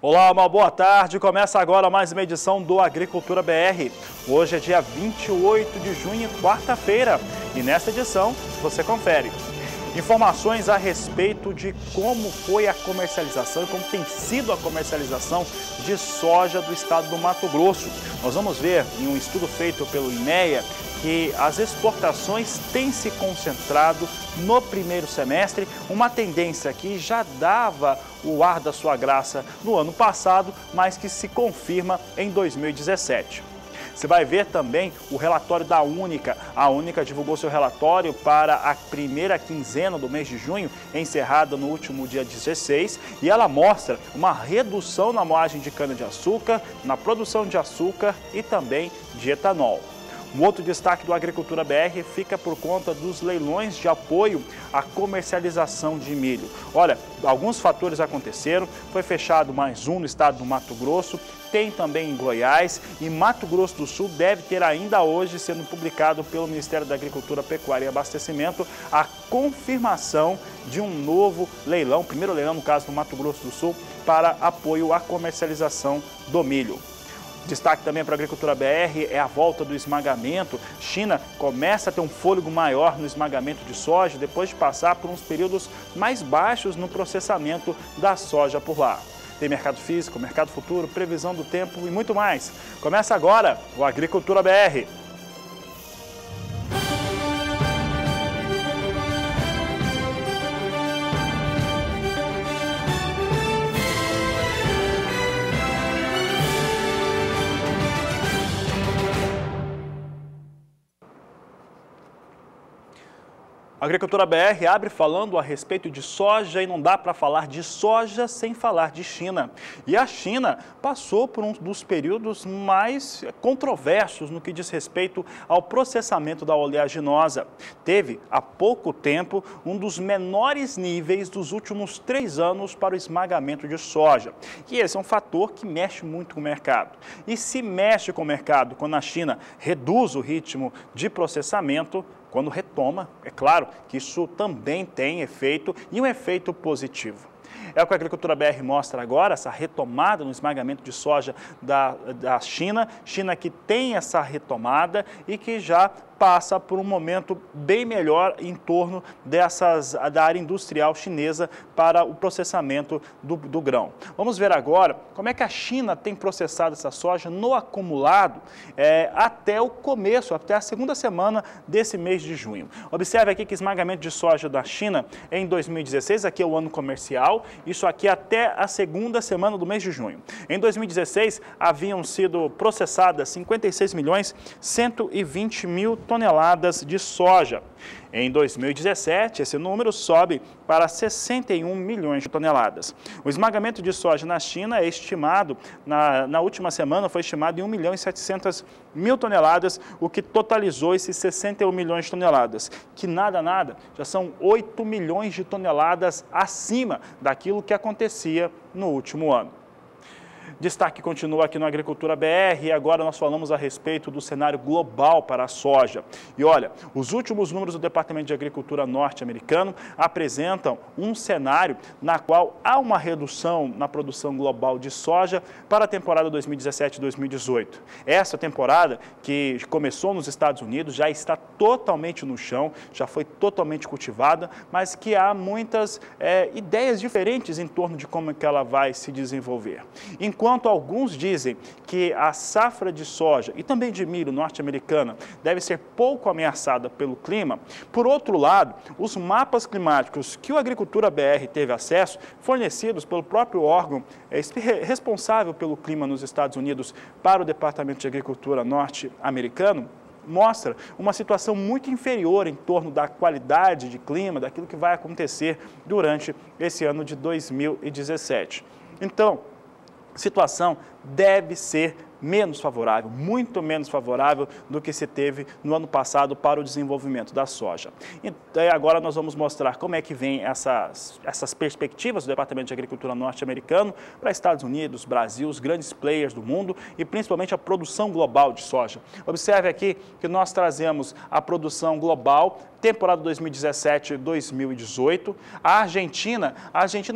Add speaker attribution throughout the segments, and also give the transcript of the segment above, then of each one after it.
Speaker 1: Olá, uma boa tarde. Começa agora mais uma edição do Agricultura BR. Hoje é dia 28 de junho, quarta-feira. E nesta edição você confere informações a respeito de como foi a comercialização e como tem sido a comercialização de soja do estado do Mato Grosso. Nós vamos ver em um estudo feito pelo IMEA que as exportações têm se concentrado no primeiro semestre, uma tendência que já dava o ar da sua graça no ano passado, mas que se confirma em 2017. Você vai ver também o relatório da Única. A Única divulgou seu relatório para a primeira quinzena do mês de junho, encerrada no último dia 16, e ela mostra uma redução na moagem de cana-de-açúcar, na produção de açúcar e também de etanol. Um outro destaque do Agricultura BR fica por conta dos leilões de apoio à comercialização de milho. Olha, alguns fatores aconteceram, foi fechado mais um no estado do Mato Grosso, tem também em Goiás e Mato Grosso do Sul deve ter ainda hoje, sendo publicado pelo Ministério da Agricultura, Pecuária e Abastecimento, a confirmação de um novo leilão, primeiro leilão no caso do Mato Grosso do Sul, para apoio à comercialização do milho. Destaque também para a Agricultura BR é a volta do esmagamento. China começa a ter um fôlego maior no esmagamento de soja depois de passar por uns períodos mais baixos no processamento da soja por lá. Tem mercado físico, mercado futuro, previsão do tempo e muito mais. Começa agora o Agricultura BR. A Agricultura BR abre falando a respeito de soja e não dá para falar de soja sem falar de China. E a China passou por um dos períodos mais controversos no que diz respeito ao processamento da oleaginosa. Teve, há pouco tempo, um dos menores níveis dos últimos 3 anos para o esmagamento de soja. E esse é um fator que mexe muito com o mercado. E se mexe com o mercado quando a China reduz o ritmo de processamento, quando retoma, é claro que isso também tem efeito e um efeito positivo. É o que a Agricultura BR mostra agora, essa retomada no esmagamento de soja da China. China que tem essa retomada e que já passa por um momento bem melhor em torno da área industrial chinesa para o processamento do grão. Vamos ver agora como é que a China tem processado essa soja no acumulado até o começo, até a segunda semana desse mês de junho. Observe aqui que esmagamento de soja da China em 2016, aqui é o ano comercial, isso aqui até a segunda semana do mês de junho. Em 2016, haviam sido processadas 56.120.000 toneladas de soja. Em 2017, esse número sobe para 61 milhões de toneladas. O esmagamento de soja na China é estimado, na última semana, foi estimado em 1.700.000 toneladas, o que totalizou esses 61 milhões de toneladas, que nada, já são 8 milhões de toneladas acima daquilo que acontecia no último ano. Destaque continua aqui no Agricultura BR e agora nós falamos a respeito do cenário global para a soja. E olha, os últimos números do Departamento de Agricultura norte-americano apresentam um cenário na qual há uma redução na produção global de soja para a temporada 2017-2018. Essa temporada, que começou nos Estados Unidos, já está totalmente no chão, já foi totalmente cultivada, mas que há muitas ideias diferentes em torno de como é que ela vai se desenvolver. Enquanto alguns dizem que a safra de soja e também de milho norte-americana deve ser pouco ameaçada pelo clima, por outro lado, os mapas climáticos que o Agricultura BR teve acesso, fornecidos pelo próprio órgão responsável pelo clima nos Estados Unidos para o Departamento de Agricultura norte-americano, mostra uma situação muito inferior em torno da qualidade de clima, daquilo que vai acontecer durante esse ano de 2017. Então, a situação deve ser menos favorável, muito menos favorável do que se teve no ano passado para o desenvolvimento da soja. E agora nós vamos mostrar como é que vem essas perspectivas do Departamento de Agricultura norte-americano para Estados Unidos, Brasil, os grandes players do mundo e principalmente a produção global de soja. Observe aqui que nós trazemos a produção global, temporada 2017-2018. A Argentina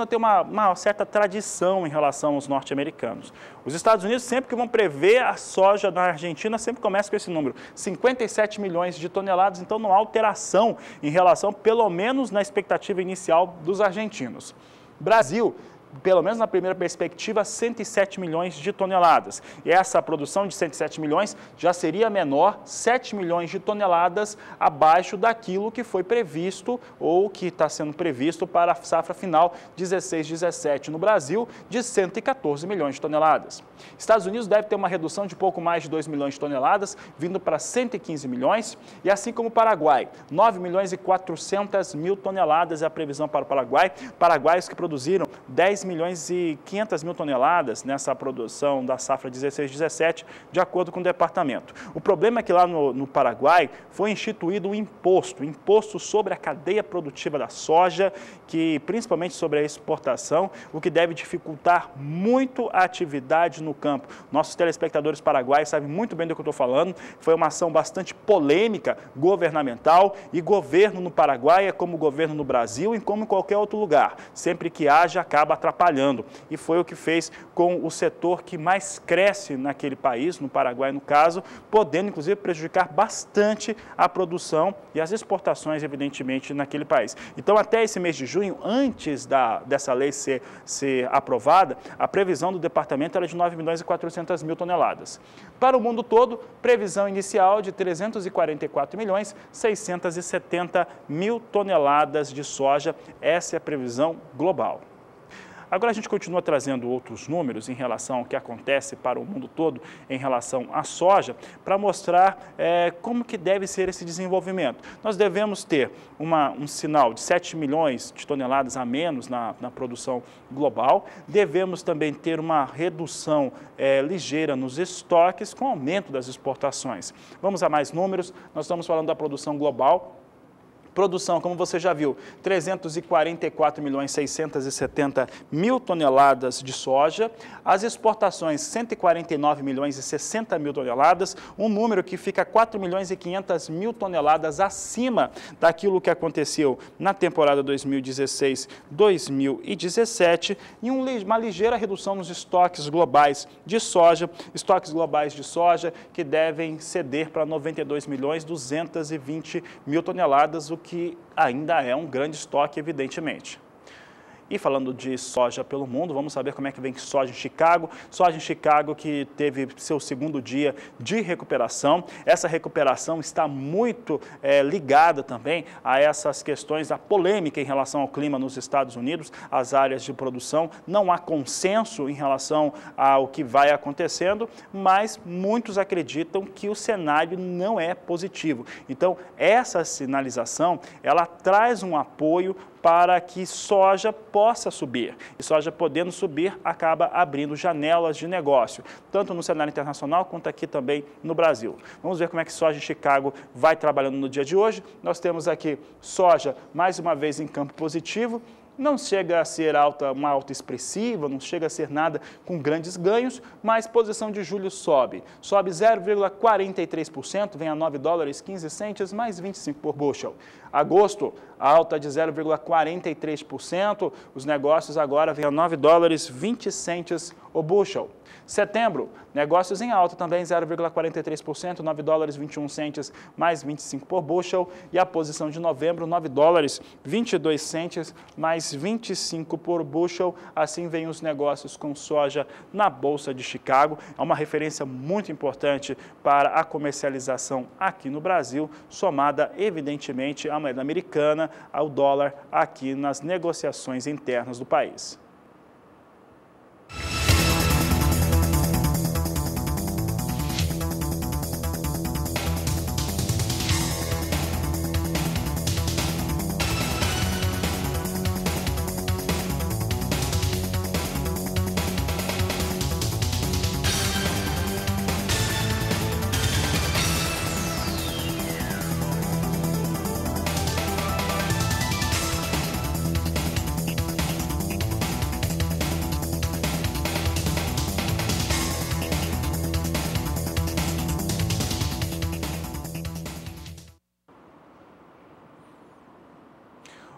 Speaker 1: tem uma certa tradição em relação aos norte-americanos. Os Estados Unidos, sempre que vão prever a soja na Argentina, sempre começa com esse número, 57 milhões de toneladas, então não há alteração em relação, pelo menos na expectativa inicial dos argentinos. Brasil, pelo menos na primeira perspectiva, 107 milhões de toneladas. E essa produção de 107 milhões já seria menor, 7 milhões de toneladas abaixo daquilo que foi previsto ou que está sendo previsto para a safra final 16-17 no Brasil, de 114 milhões de toneladas. Estados Unidos deve ter uma redução de pouco mais de 2 milhões de toneladas, vindo para 115 milhões, e assim como o Paraguai, 9 milhões e 400 mil toneladas é a previsão para o Paraguai. Paraguaios que produziram 10 milhões e 500 mil toneladas nessa produção da safra 16-17, de acordo com o departamento. O problema é que lá no Paraguai foi instituído um imposto sobre a cadeia produtiva da soja, que principalmente sobre a exportação, o que deve dificultar muito a atividade no campo. Nossos telespectadores paraguaios sabem muito bem do que eu estou falando. Foi uma ação bastante polêmica, governamental, e governo no Paraguai é como governo no Brasil e como em qualquer outro lugar. Sempre que haja, acaba atrapalhando. E foi o que fez com o setor que mais cresce naquele país, no Paraguai no caso, podendo inclusive prejudicar bastante a produção e as exportações, evidentemente, naquele país. Então, até esse mês de junho, antes dessa lei ser aprovada, a previsão do departamento era de 9 milhões e 400 mil toneladas. Para o mundo todo, previsão inicial de 344 milhões 670 mil toneladas de soja. Essa é a previsão global. Agora a gente continua trazendo outros números em relação ao que acontece para o mundo todo em relação à soja, para mostrar como que deve ser esse desenvolvimento. Nós devemos ter um sinal de 7 milhões de toneladas a menos na produção global, devemos também ter uma redução ligeira nos estoques com aumento das exportações. Vamos a mais números, nós estamos falando da produção global. Produção, como você já viu, 344 milhões 670 mil toneladas de soja. As exportações, 149 milhões e 60 mil toneladas, um número que fica 4 milhões e 500 mil toneladas acima daquilo que aconteceu na temporada 2016-2017 e uma ligeira redução nos estoques globais de soja, que devem ceder para 92 milhões 220 mil toneladas, o que ainda é um grande estoque, evidentemente. E falando de soja pelo mundo, vamos saber como é que vem soja em Chicago. Soja em Chicago que teve seu segundo dia de recuperação. Essa recuperação está muito ligada também a essas questões da polêmica em relação ao clima nos Estados Unidos, as áreas de produção. Não há consenso em relação ao que vai acontecendo, mas muitos acreditam que o cenário não é positivo. Então, essa sinalização, ela traz um apoio para que soja possa subir. E soja podendo subir, acaba abrindo janelas de negócio, tanto no cenário internacional quanto aqui também no Brasil. Vamos ver como é que soja em Chicago vai trabalhando no dia de hoje. Nós temos aqui soja, mais uma vez, em campo positivo. Não chega a ser uma alta expressiva, não chega a ser nada com grandes ganhos, mas posição de julho sobe 0,43%, vem a 9 dólares 15 centes, mais 25 por bushel. Agosto, alta de 0,43%, os negócios agora vêm a 9 dólares 20 centes o bushel. Setembro, negócios em alta também, 0,43%, 9 dólares 21 centes, mais 25 por bushel. E a posição de novembro, 9 dólares 22 centes, mais 25 por bushel. Assim vem os negócios com soja na Bolsa de Chicago. É uma referência muito importante para a comercialização aqui no Brasil, somada, evidentemente, à moeda americana, ao dólar aqui nas negociações internas do país.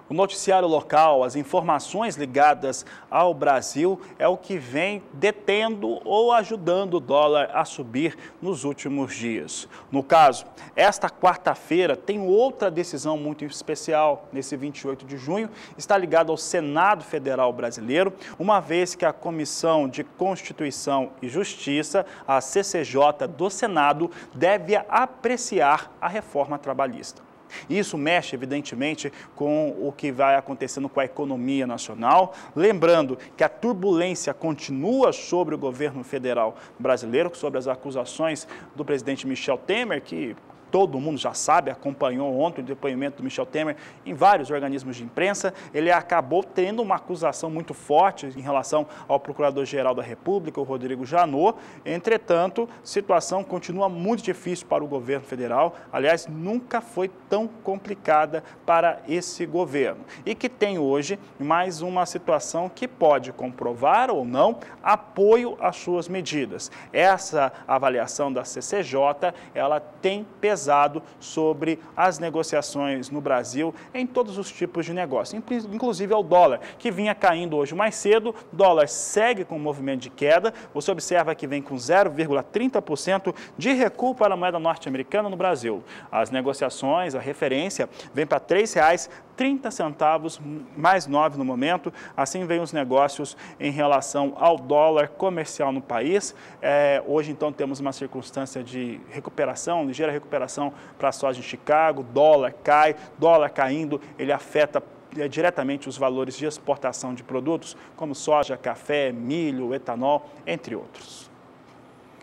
Speaker 1: O noticiário local, as informações ligadas ao Brasil é o que vem detendo ou ajudando o dólar a subir nos últimos dias. No caso, esta quarta-feira tem outra decisão muito especial. Nesse 28 de junho, está ligada ao Senado Federal Brasileiro, uma vez que a Comissão de Constituição e Justiça, a CCJ do Senado, deve apreciar a reforma trabalhista. Isso mexe, evidentemente, com o que vai acontecendo com a economia nacional. Lembrando que a turbulência continua sobre o governo federal brasileiro, sobre as acusações do presidente Michel Temer, que todo mundo já sabe, acompanhou ontem o depoimento do Michel Temer em vários organismos de imprensa. Ele acabou tendo uma acusação muito forte em relação ao Procurador-Geral da República, o Rodrigo Janot. Entretanto, a situação continua muito difícil para o governo federal. Aliás, nunca foi tão complicada para esse governo. E que tem hoje mais uma situação que pode comprovar ou não apoio às suas medidas. Essa avaliação da CCJ, ela tem pesado sobre as negociações no Brasil em todos os tipos de negócio, inclusive ao dólar, que vinha caindo hoje mais cedo. O dólar segue com um movimento de queda. Você observa que vem com 0,30% de recuo para a moeda norte-americana no Brasil. As negociações, a referência, vem para R$ 3,30, mais 9 no momento. Assim vem os negócios em relação ao dólar comercial no país. Hoje, então, temos uma circunstância de recuperação, ligeira recuperação para a soja em Chicago. Dólar cai, dólar caindo, ele afeta diretamente os valores de exportação de produtos como soja, café, milho, etanol, entre outros.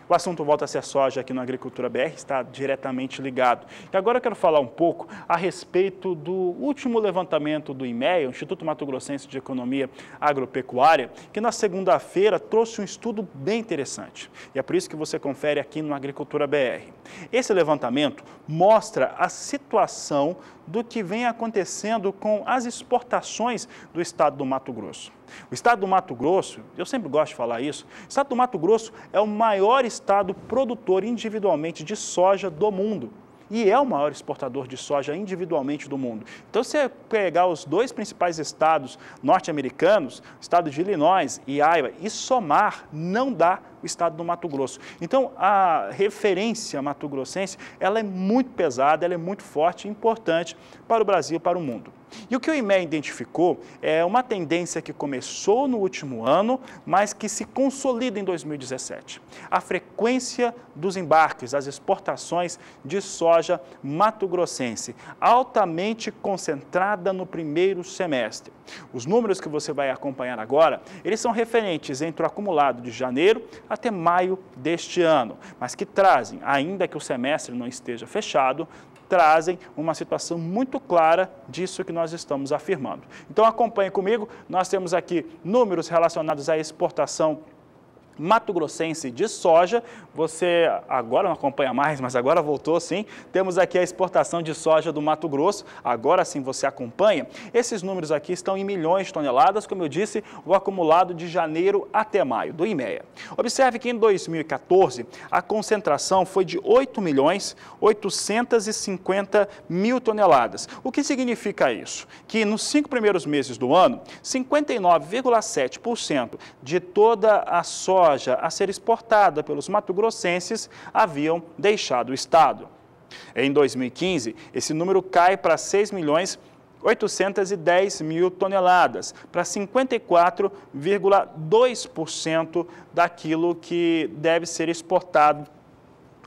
Speaker 1: O assunto volta a ser soja aqui no Agricultura BR, está diretamente ligado. E agora eu quero falar um pouco a respeito do último levantamento do IMEA, o Instituto Mato Grossense de Economia Agropecuária, que na segunda-feira trouxe um estudo bem interessante. E é por isso que você confere aqui no Agricultura BR. Esse levantamento mostra a situação do que vem acontecendo com as exportações do estado do Mato Grosso. O estado do Mato Grosso, eu sempre gosto de falar isso, o estado do Mato Grosso é o maior estado produtor individualmente de soja do mundo. E é o maior exportador de soja individualmente do mundo. Então, se você pegar os dois principais estados norte-americanos, o estado de Illinois e Iowa, e somar, não dá o estado do Mato Grosso. Então, a referência mato-grossense, ela é muito pesada, ela é muito forte e importante para o Brasil e para o mundo. E o que o IMEA identificou é uma tendência que começou no último ano, mas que se consolida em 2017. A frequência dos embarques, as exportações de soja mato-grossense, altamente concentrada no primeiro semestre. Os números que você vai acompanhar agora, eles são referentes entre o acumulado de janeiro até maio deste ano, mas que trazem, ainda que o semestre não esteja fechado, trazem uma situação muito clara disso que nós estamos afirmando. Então acompanhe comigo, nós temos aqui números relacionados à exportação mato-grossense de soja. Você agora não acompanha mais, mas agora voltou sim. Temos aqui a exportação de soja do Mato Grosso, agora sim você acompanha. Esses números aqui estão em milhões de toneladas, como eu disse, o acumulado de janeiro até maio, do IMEA. Observe que em 2014 a concentração foi de 8.850.000 toneladas. O que significa isso? Que nos 5 primeiros meses do ano, 59,7% de toda a soja a ser exportada pelos mato-grossenses haviam deixado o estado. Em 2015, esse número cai para 6.810.000 toneladas, para 54,2% daquilo que deve ser exportado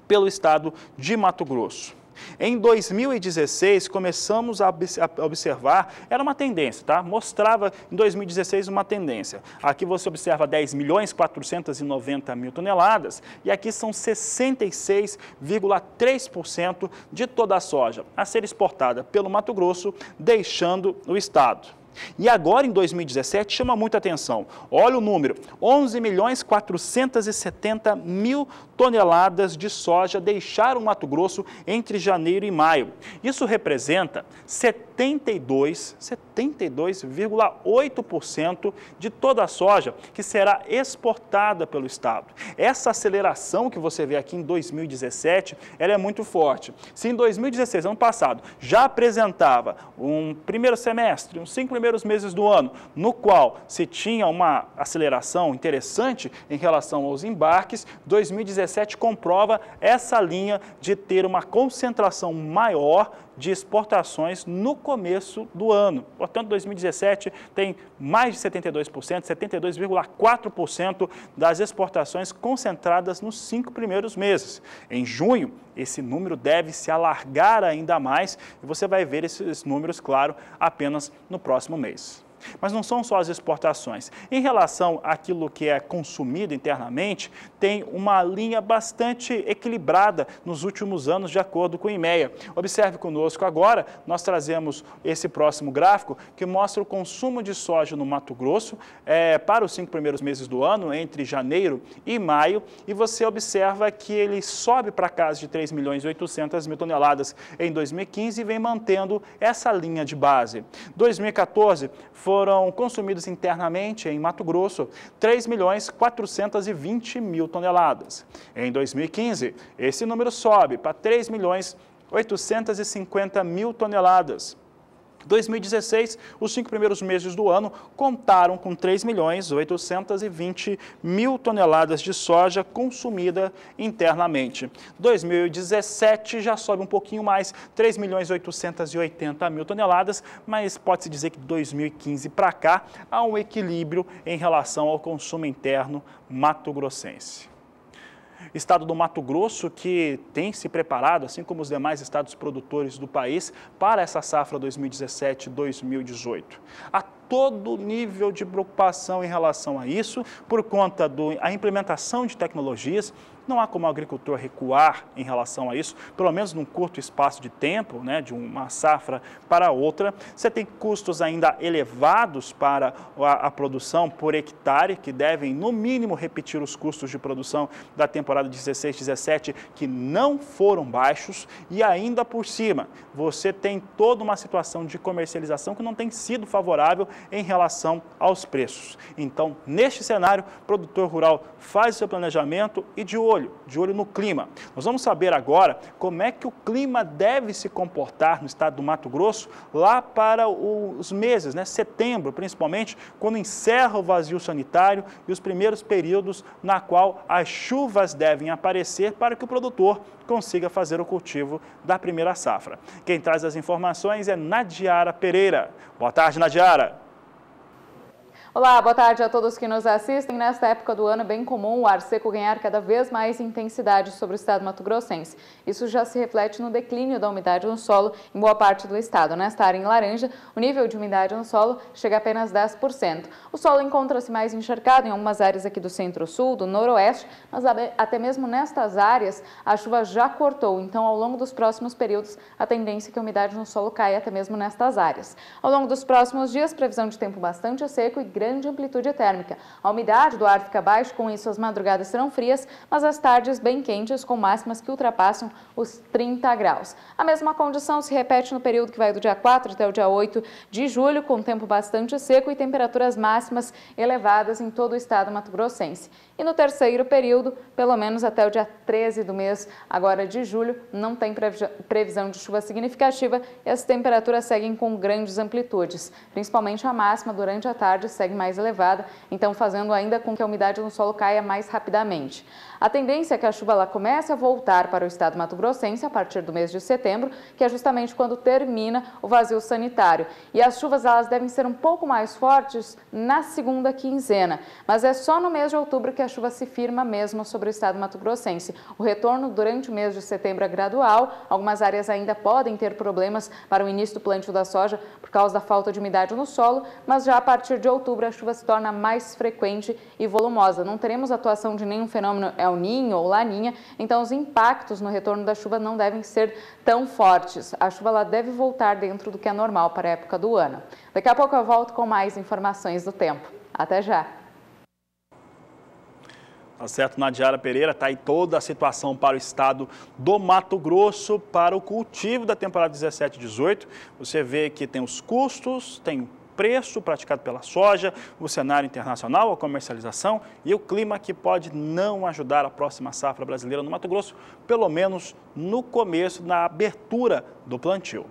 Speaker 1: pelo estado de Mato Grosso. Em 2016, começamos a observar, era uma tendência, tá? Mostrava em 2016 uma tendência. Aqui você observa 10.490.000 toneladas e aqui são 66,3% de toda a soja a ser exportada pelo Mato Grosso, deixando o estado. E agora, em 2017, chama muita atenção. Olha o número, 11.470.000 toneladas de soja deixaram Mato Grosso entre janeiro e maio. Isso representa 72,8% de toda a soja que será exportada pelo estado. Essa aceleração que você vê aqui em 2017, ela é muito forte. Se em 2016, ano passado, já apresentava um primeiro semestre, uns 5 primeiros meses do ano, no qual se tinha uma aceleração interessante em relação aos embarques, 2017 comprova essa linha de ter uma concentração maior de exportações no começo do ano. Portanto, 2017 tem mais de 72%, 72,4% das exportações concentradas nos 5 primeiros meses. Em junho, esse número deve se alargar ainda mais e você vai ver esses números, claro, apenas no próximo mês. Mas não são só as exportações. Em relação àquilo que é consumido internamente, tem uma linha bastante equilibrada nos últimos anos, de acordo com o IMEA. Observe conosco agora, nós trazemos esse próximo gráfico que mostra o consumo de soja no Mato Grosso para os 5 primeiros meses do ano, entre janeiro e maio, e você observa que ele sobe para casa de 3.800.000 toneladas em 2015 e vem mantendo essa linha de base. 2014 foram consumidos internamente em Mato Grosso 3.420.000 toneladas. Em 2015, esse número sobe para 3.850.000 toneladas. 2016, os 5 primeiros meses do ano contaram com 3.820.000 toneladas de soja consumida internamente. 2017 já sobe um pouquinho mais, 3.880.000 toneladas, mas pode-se dizer que de 2015 para cá há um equilíbrio em relação ao consumo interno mato-grossense. Estado do Mato Grosso que tem se preparado, assim como os demais estados produtores do país, para essa safra 2017-2018. Há todo nível de preocupação em relação a isso, por conta da implementação de tecnologias. Não há como o agricultor recuar em relação a isso, pelo menos num curto espaço de tempo, né, de uma safra para outra. Você tem custos ainda elevados para a produção por hectare, que devem, no mínimo, repetir os custos de produção da temporada 16-17, que não foram baixos, e ainda por cima, você tem toda uma situação de comercialização que não tem sido favorável em relação aos preços. Então, neste cenário, o produtor rural faz o seu planejamento e de olho no clima. Nós vamos saber agora como é que o clima deve se comportar no estado do Mato Grosso lá para os meses, né, setembro principalmente, quando encerra o vazio sanitário e os primeiros períodos na qual as chuvas devem aparecer para que o produtor consiga fazer o cultivo da primeira safra. Quem traz as informações é Nadiara Pereira. Boa tarde, Nadiara.
Speaker 2: Olá, boa tarde a todos que nos assistem. Nesta época do ano é bem comum o ar seco ganhar cada vez mais intensidade sobre o estado mato-grossense. Isso já se reflete no declínio da umidade no solo em boa parte do estado. Nesta área em laranja, o nível de umidade no solo chega a apenas 10%. O solo encontra-se mais encharcado em algumas áreas aqui do centro-sul, do noroeste, mas até mesmo nestas áreas a chuva já cortou. Então, ao longo dos próximos períodos, a tendência é que a umidade no solo caia até mesmo nestas áreas. Ao longo dos próximos dias, previsão de tempo bastante seco e grande amplitude térmica. A umidade do ar fica baixa, com isso as madrugadas serão frias, mas as tardes bem quentes, com máximas que ultrapassam os 30 graus. A mesma condição se repete no período que vai do dia 4 até o dia 8 de julho, com tempo bastante seco e temperaturas máximas elevadas em todo o estado mato-grossense. E no terceiro período, pelo menos até o dia 13 do mês agora de julho, não tem previsão de chuva significativa e as temperaturas seguem com grandes amplitudes. Principalmente a máxima durante a tarde segue mais elevada, então fazendo ainda com que a umidade no solo caia mais rapidamente. A tendência é que a chuva lá comece a voltar para o estado mato-grossense a partir do mês de setembro, que é justamente quando termina o vazio sanitário. E as chuvas elas devem ser um pouco mais fortes na segunda quinzena, mas é só no mês de outubro que a chuva se firma mesmo sobre o estado mato-grossense. O retorno durante o mês de setembro é gradual, algumas áreas ainda podem ter problemas para o início do plantio da soja por causa da falta de umidade no solo, mas já a partir de outubro outubro a chuva se torna mais frequente e volumosa. Não teremos atuação de nenhum fenômeno El Niño ou Laninha, então os impactos no retorno da chuva não devem ser tão fortes. A chuva ela deve voltar dentro do que é normal para a época do ano. Daqui a pouco eu volto com mais informações do tempo. Até já!
Speaker 1: Tá certo, Nadiara Pereira, tá aí toda a situação para o estado do Mato Grosso, para o cultivo da temporada 17 e 18. Você vê que tem os custos, tem o preço praticado pela soja, o cenário internacional, a comercialização e o clima que pode não ajudar a próxima safra brasileira no Mato Grosso, pelo menos no começo, na abertura do plantio.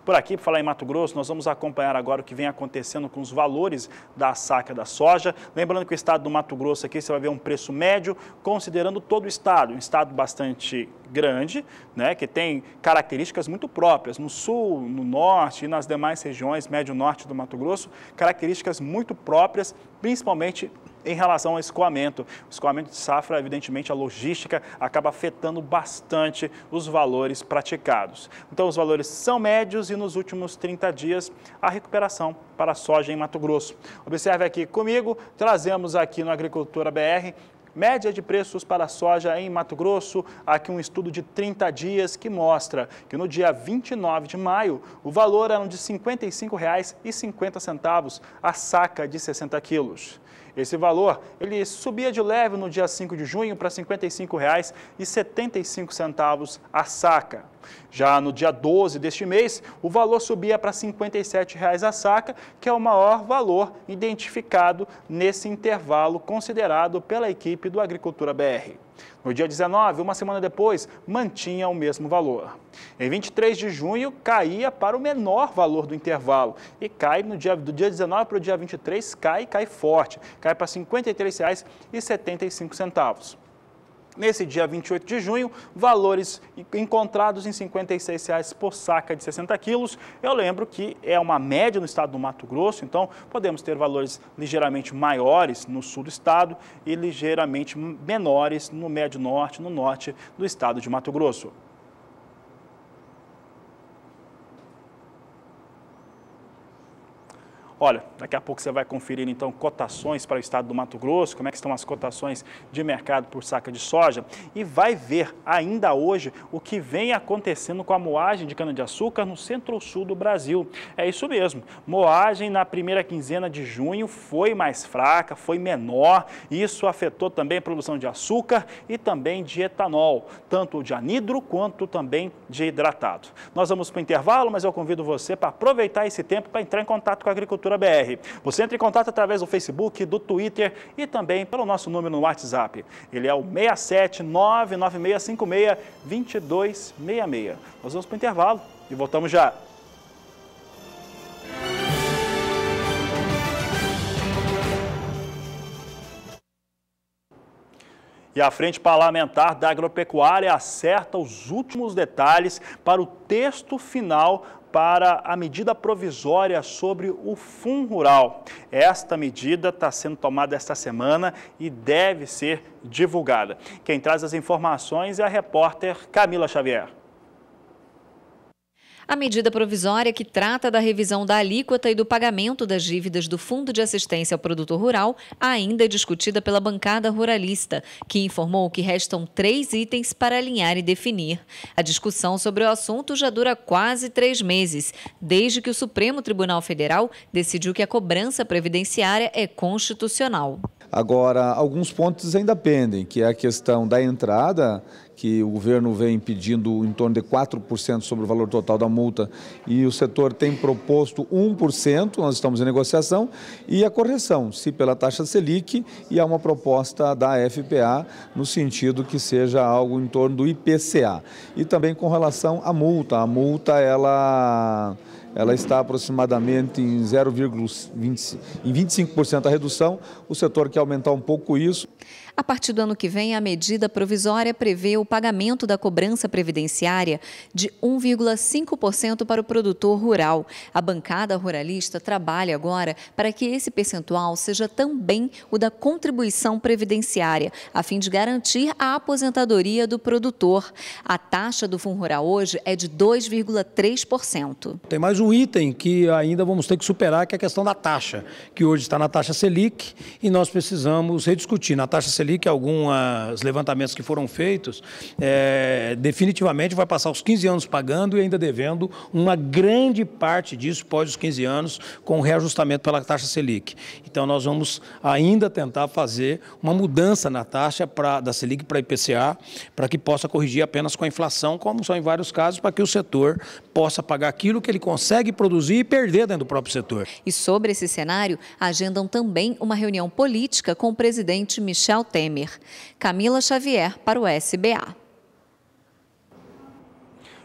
Speaker 1: Por aqui, para falar em Mato Grosso, nós vamos acompanhar agora o que vem acontecendo com os valores da saca da soja. Lembrando que o estado do Mato Grosso aqui, você vai ver um preço médio, considerando todo o estado. Um estado bastante grande, né, que tem características muito próprias. No sul, no norte e nas demais regiões, médio-norte do Mato Grosso, características muito próprias, principalmente em relação ao escoamento. O escoamento de safra, evidentemente, a logística acaba afetando bastante os valores praticados. Então, os valores são médios e nos últimos 30 dias a recuperação para a soja em Mato Grosso. Observe aqui comigo, trazemos aqui no Agricultura BR média de preços para a soja em Mato Grosso, aqui um estudo de 30 dias que mostra que no dia 29 de maio o valor era de R$ 55,50 a saca de 60 quilos. Esse valor, ele subia de leve no dia 5 de junho para R$ 55,75 a saca. Já no dia 12 deste mês, o valor subia para R$ 57,00 a saca, que é o maior valor identificado nesse intervalo considerado pela equipe do Agricultura BR. No dia 19, uma semana depois, mantinha o mesmo valor. Em 23 de junho, caía para o menor valor do intervalo e cai do dia 19 para o dia 23, cai forte, cai para R$ 53,75. Nesse dia 28 de junho, valores encontrados em R$ 56,00 por saca de 60 quilos. Eu lembro que é uma média no estado do Mato Grosso, então podemos ter valores ligeiramente maiores no sul do estado e ligeiramente menores no médio norte, no norte do estado de Mato Grosso. Olha, daqui a pouco você vai conferir então cotações para o estado do Mato Grosso, como é que estão as cotações de mercado por saca de soja e vai ver ainda hoje o que vem acontecendo com a moagem de cana-de-açúcar no centro-sul do Brasil. É isso mesmo, moagem na primeira quinzena de junho foi mais fraca, foi menor, e isso afetou também a produção de açúcar e também de etanol, tanto de anidro quanto também de hidratado. Nós vamos para o intervalo, mas eu convido você para aproveitar esse tempo para entrar em contato com a Agricultura BR. Você entra em contato através do Facebook, do Twitter e também pelo nosso número no WhatsApp. Ele é o 67996562266. Nós vamos para o intervalo e voltamos já. E a Frente Parlamentar da Agropecuária acerta os últimos detalhes para o texto final para a medida provisória sobre o Fundo Rural. Esta medida está sendo tomada esta semana e deve ser divulgada. Quem traz as informações é a repórter Camila Xavier.
Speaker 3: A medida provisória que trata da revisão da alíquota e do pagamento das dívidas do Fundo de Assistência ao Produtor Rural ainda é discutida pela bancada ruralista, que informou que restam 3 itens para alinhar e definir. A discussão sobre o assunto já dura quase 3 meses, desde que o Supremo Tribunal Federal decidiu que a cobrança previdenciária é constitucional.
Speaker 4: Agora, alguns pontos ainda pendem, que é a questão da entrada, que o governo vem pedindo em torno de 4% sobre o valor total da multa e o setor tem proposto 1%, nós estamos em negociação, e a correção, se pela taxa Selic, e há uma proposta da FPA no sentido que seja algo em torno do IPCA. E também com relação à multa, ela está aproximadamente em 25% a redução, o setor quer aumentar um pouco isso.
Speaker 3: A partir do ano que vem, a medida provisória prevê o o pagamento da cobrança previdenciária de 1,5% para o produtor rural. A bancada ruralista trabalha agora para que esse percentual seja também o da contribuição previdenciária, a fim de garantir a aposentadoria do produtor. A taxa do Fundo Rural hoje é de 2,3%.
Speaker 5: Tem mais um item que ainda vamos ter que superar, que é a questão da taxa, que hoje está na taxa Selic e nós precisamos rediscutir. Na taxa Selic, alguns levantamentos que foram feitos, definitivamente vai passar os 15 anos pagando e ainda devendo uma grande parte disso pós os 15 anos com o reajustamento pela taxa Selic. Então nós vamos ainda tentar fazer uma mudança na taxa da Selic para IPCA, para que possa corrigir apenas com a inflação, como são em vários casos, para que o setor possa pagar aquilo que ele consegue produzir e perder dentro do próprio setor.
Speaker 3: E sobre esse cenário, agendam também uma reunião política com o presidente Michel Temer. Camila Xavier para o SBA.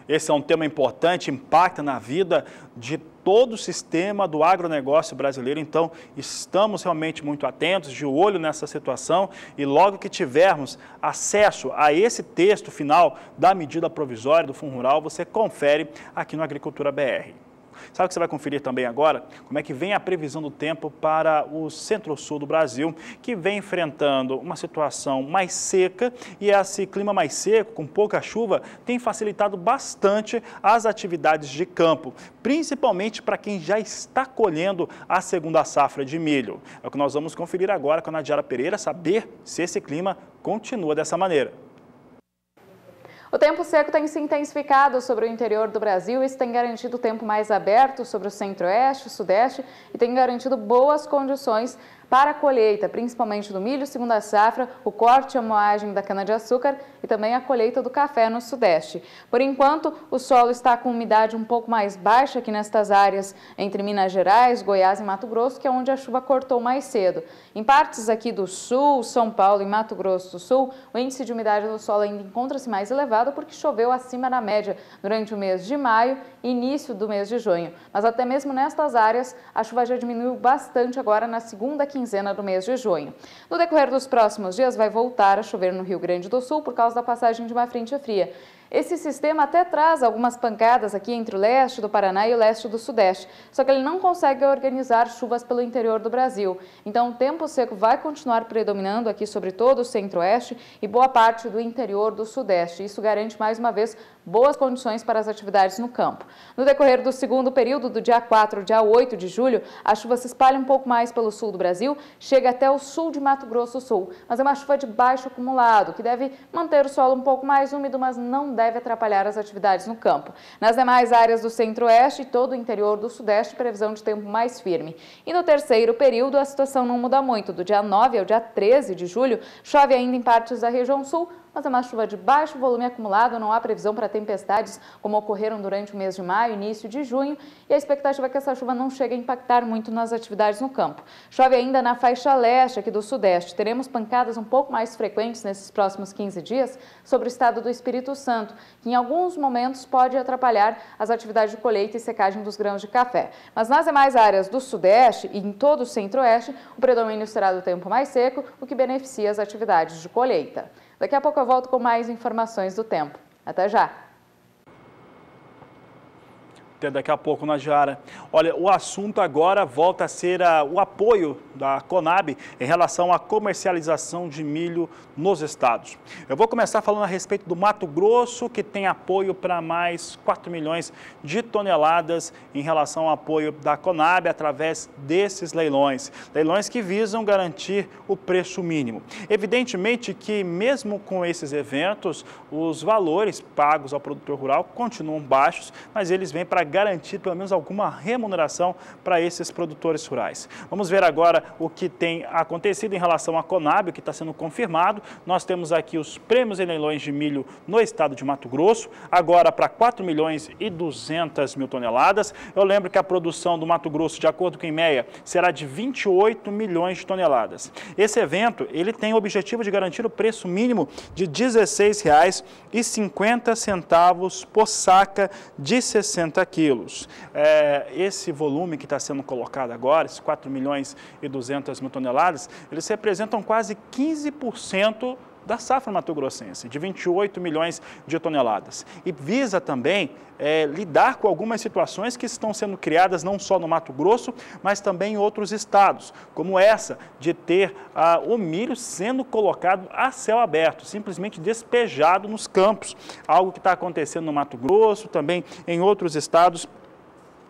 Speaker 1: Esse é um tema importante, impacta na vida de todo o sistema do agronegócio brasileiro, então estamos realmente muito atentos, de olho nessa situação e logo que tivermos acesso a esse texto final da medida provisória do Fundo Rural, você confere aqui no Agricultura BR. Sabe o que você vai conferir também agora? Como é que vem a previsão do tempo para o centro-sul do Brasil, que vem enfrentando uma situação mais seca e esse clima mais seco, com pouca chuva, tem facilitado bastante as atividades de campo, principalmente para quem já está colhendo a segunda safra de milho. É o que nós vamos conferir agora com a Nadiara Pereira, saber se esse clima continua dessa maneira.
Speaker 2: O tempo seco tem se intensificado sobre o interior do Brasil. Isso tem garantido o tempo mais aberto sobre o centro-oeste, sudeste e tem garantido boas condições para a colheita, principalmente do milho, segunda safra, o corte e a moagem da cana-de-açúcar e também a colheita do café no sudeste. Por enquanto, o solo está com umidade um pouco mais baixa aqui nestas áreas entre Minas Gerais, Goiás e Mato Grosso, que é onde a chuva cortou mais cedo. Em partes aqui do sul, São Paulo e Mato Grosso do Sul, o índice de umidade do solo ainda encontra-se mais elevado porque choveu acima da média durante o mês de maio e início do mês de junho. Mas até mesmo nestas áreas, a chuva já diminuiu bastante agora na segunda quinzena do mês de junho. No decorrer dos próximos dias, vai voltar a chover no Rio Grande do Sul por causa da passagem de uma frente fria. Esse sistema até traz algumas pancadas aqui entre o leste do Paraná e o leste do Sudeste, só que ele não consegue organizar chuvas pelo interior do Brasil. Então, o tempo seco vai continuar predominando aqui sobre todo o centro-oeste e boa parte do interior do Sudeste. Isso garante, mais uma vez, boas condições para as atividades no campo. No decorrer do segundo período, do dia 4 ao dia 8 de julho, a chuva se espalha um pouco mais pelo sul do Brasil, chega até o sul de Mato Grosso do Sul, mas é uma chuva de baixo acumulado, que deve manter o solo um pouco mais úmido, mas não deve atrapalhar as atividades no campo. Nas demais áreas do centro-oeste e todo o interior do sudeste, previsão de tempo mais firme. E no terceiro período, a situação não muda muito. Do dia 9 ao dia 13 de julho, chove ainda em partes da região sul, mas é uma chuva de baixo volume acumulado, não há previsão para tempestades como ocorreram durante o mês de maio, início de junho, e a expectativa é que essa chuva não chegue a impactar muito nas atividades no campo. Chove ainda na faixa leste aqui do sudeste. Teremos pancadas um pouco mais frequentes nesses próximos 15 dias sobre o estado do Espírito Santo, que em alguns momentos pode atrapalhar as atividades de colheita e secagem dos grãos de café. Mas nas demais áreas do sudeste e em todo o centro-oeste, o predomínio será do tempo mais seco, o que beneficia as atividades de colheita. Daqui a pouco eu volto com mais informações do tempo. Até já!
Speaker 1: Até daqui a pouco, Nadiara. Olha, o assunto agora volta a ser o apoio da Conab em relação à comercialização de milho nos estados. Eu vou começar falando a respeito do Mato Grosso, que tem apoio para mais 4 milhões de toneladas em relação ao apoio da Conab através desses leilões. Leilões que visam garantir o preço mínimo. Evidentemente que mesmo com esses eventos, os valores pagos ao produtor rural continuam baixos, mas eles vêm para garantir pelo menos alguma remuneração para esses produtores rurais. Vamos ver agora o que tem acontecido em relação à Conab, o que está sendo confirmado. Nós temos aqui os prêmios em leilões de milho no estado de Mato Grosso, agora para 4 milhões e 200 mil toneladas. Eu lembro que a produção do Mato Grosso, de acordo com o IMEA, será de 28 milhões de toneladas. Esse evento, ele tem o objetivo de garantir o preço mínimo de R$ 16,50 por saca de 60 quilos. Esse volume que está sendo colocado agora, esses 4 milhões e 200 mil toneladas, eles representam quase 15% da safra mato-grossense, de 28 milhões de toneladas. E visa também lidar com algumas situações que estão sendo criadas não só no Mato Grosso, mas também em outros estados, como essa de ter o milho sendo colocado a céu aberto, simplesmente despejado nos campos, algo que está acontecendo no Mato Grosso, também em outros estados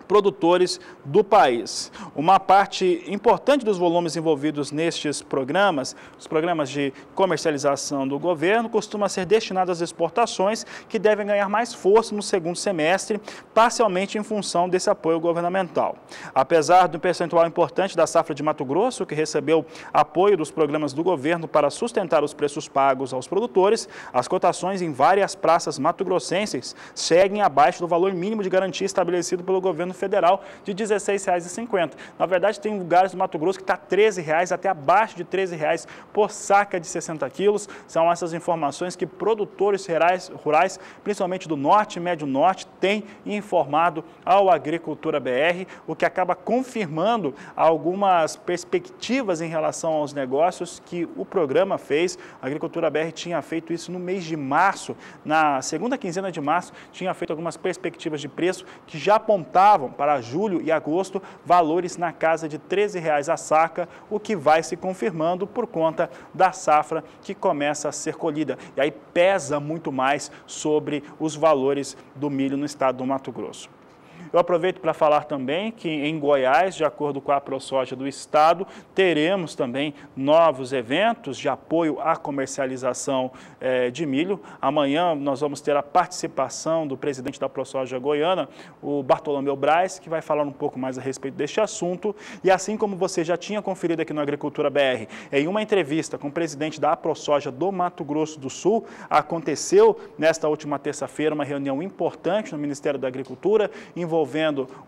Speaker 1: produtores do país. Uma parte importante dos volumes envolvidos nestes programas, os programas de comercialização do governo, costuma ser destinado às exportações, que devem ganhar mais força no segundo semestre, parcialmente em função desse apoio governamental. Apesar do percentual importante da safra de Mato Grosso, que recebeu apoio dos programas do governo para sustentar os preços pagos aos produtores, as cotações em várias praças mato-grossenses seguem abaixo do valor mínimo de garantia estabelecido pelo governo federal de R$ 16,50. Na verdade, tem lugares do Mato Grosso que está R$ 13,00, até abaixo de R$ 13,00 por saca de 60 quilos. São essas informações que produtores rurais, principalmente do Norte e Médio Norte, têm informado ao Agricultura BR, o que acaba confirmando algumas perspectivas em relação aos negócios que o programa fez. A Agricultura BR tinha feito isso no mês de março, na segunda quinzena de março, tinha feito algumas perspectivas de preço que já apontavam para julho e agosto valores na casa de R$ 13,00 a saca, o que vai se confirmando por conta da safra que começa a ser colhida. E aí pesa muito mais sobre os valores do milho no estado do Mato Grosso. Eu aproveito para falar também que em Goiás, de acordo com a ProSoja do estado, teremos também novos eventos de apoio à comercialização de milho. Amanhã nós vamos ter a participação do presidente da ProSoja Goiana, o Bartolomeu Braz, que vai falar um pouco mais a respeito deste assunto. E assim como você já tinha conferido aqui no Agricultura BR, em uma entrevista com o presidente da ProSoja do Mato Grosso do Sul, aconteceu nesta última terça-feira uma reunião importante no Ministério da Agricultura, envolvendo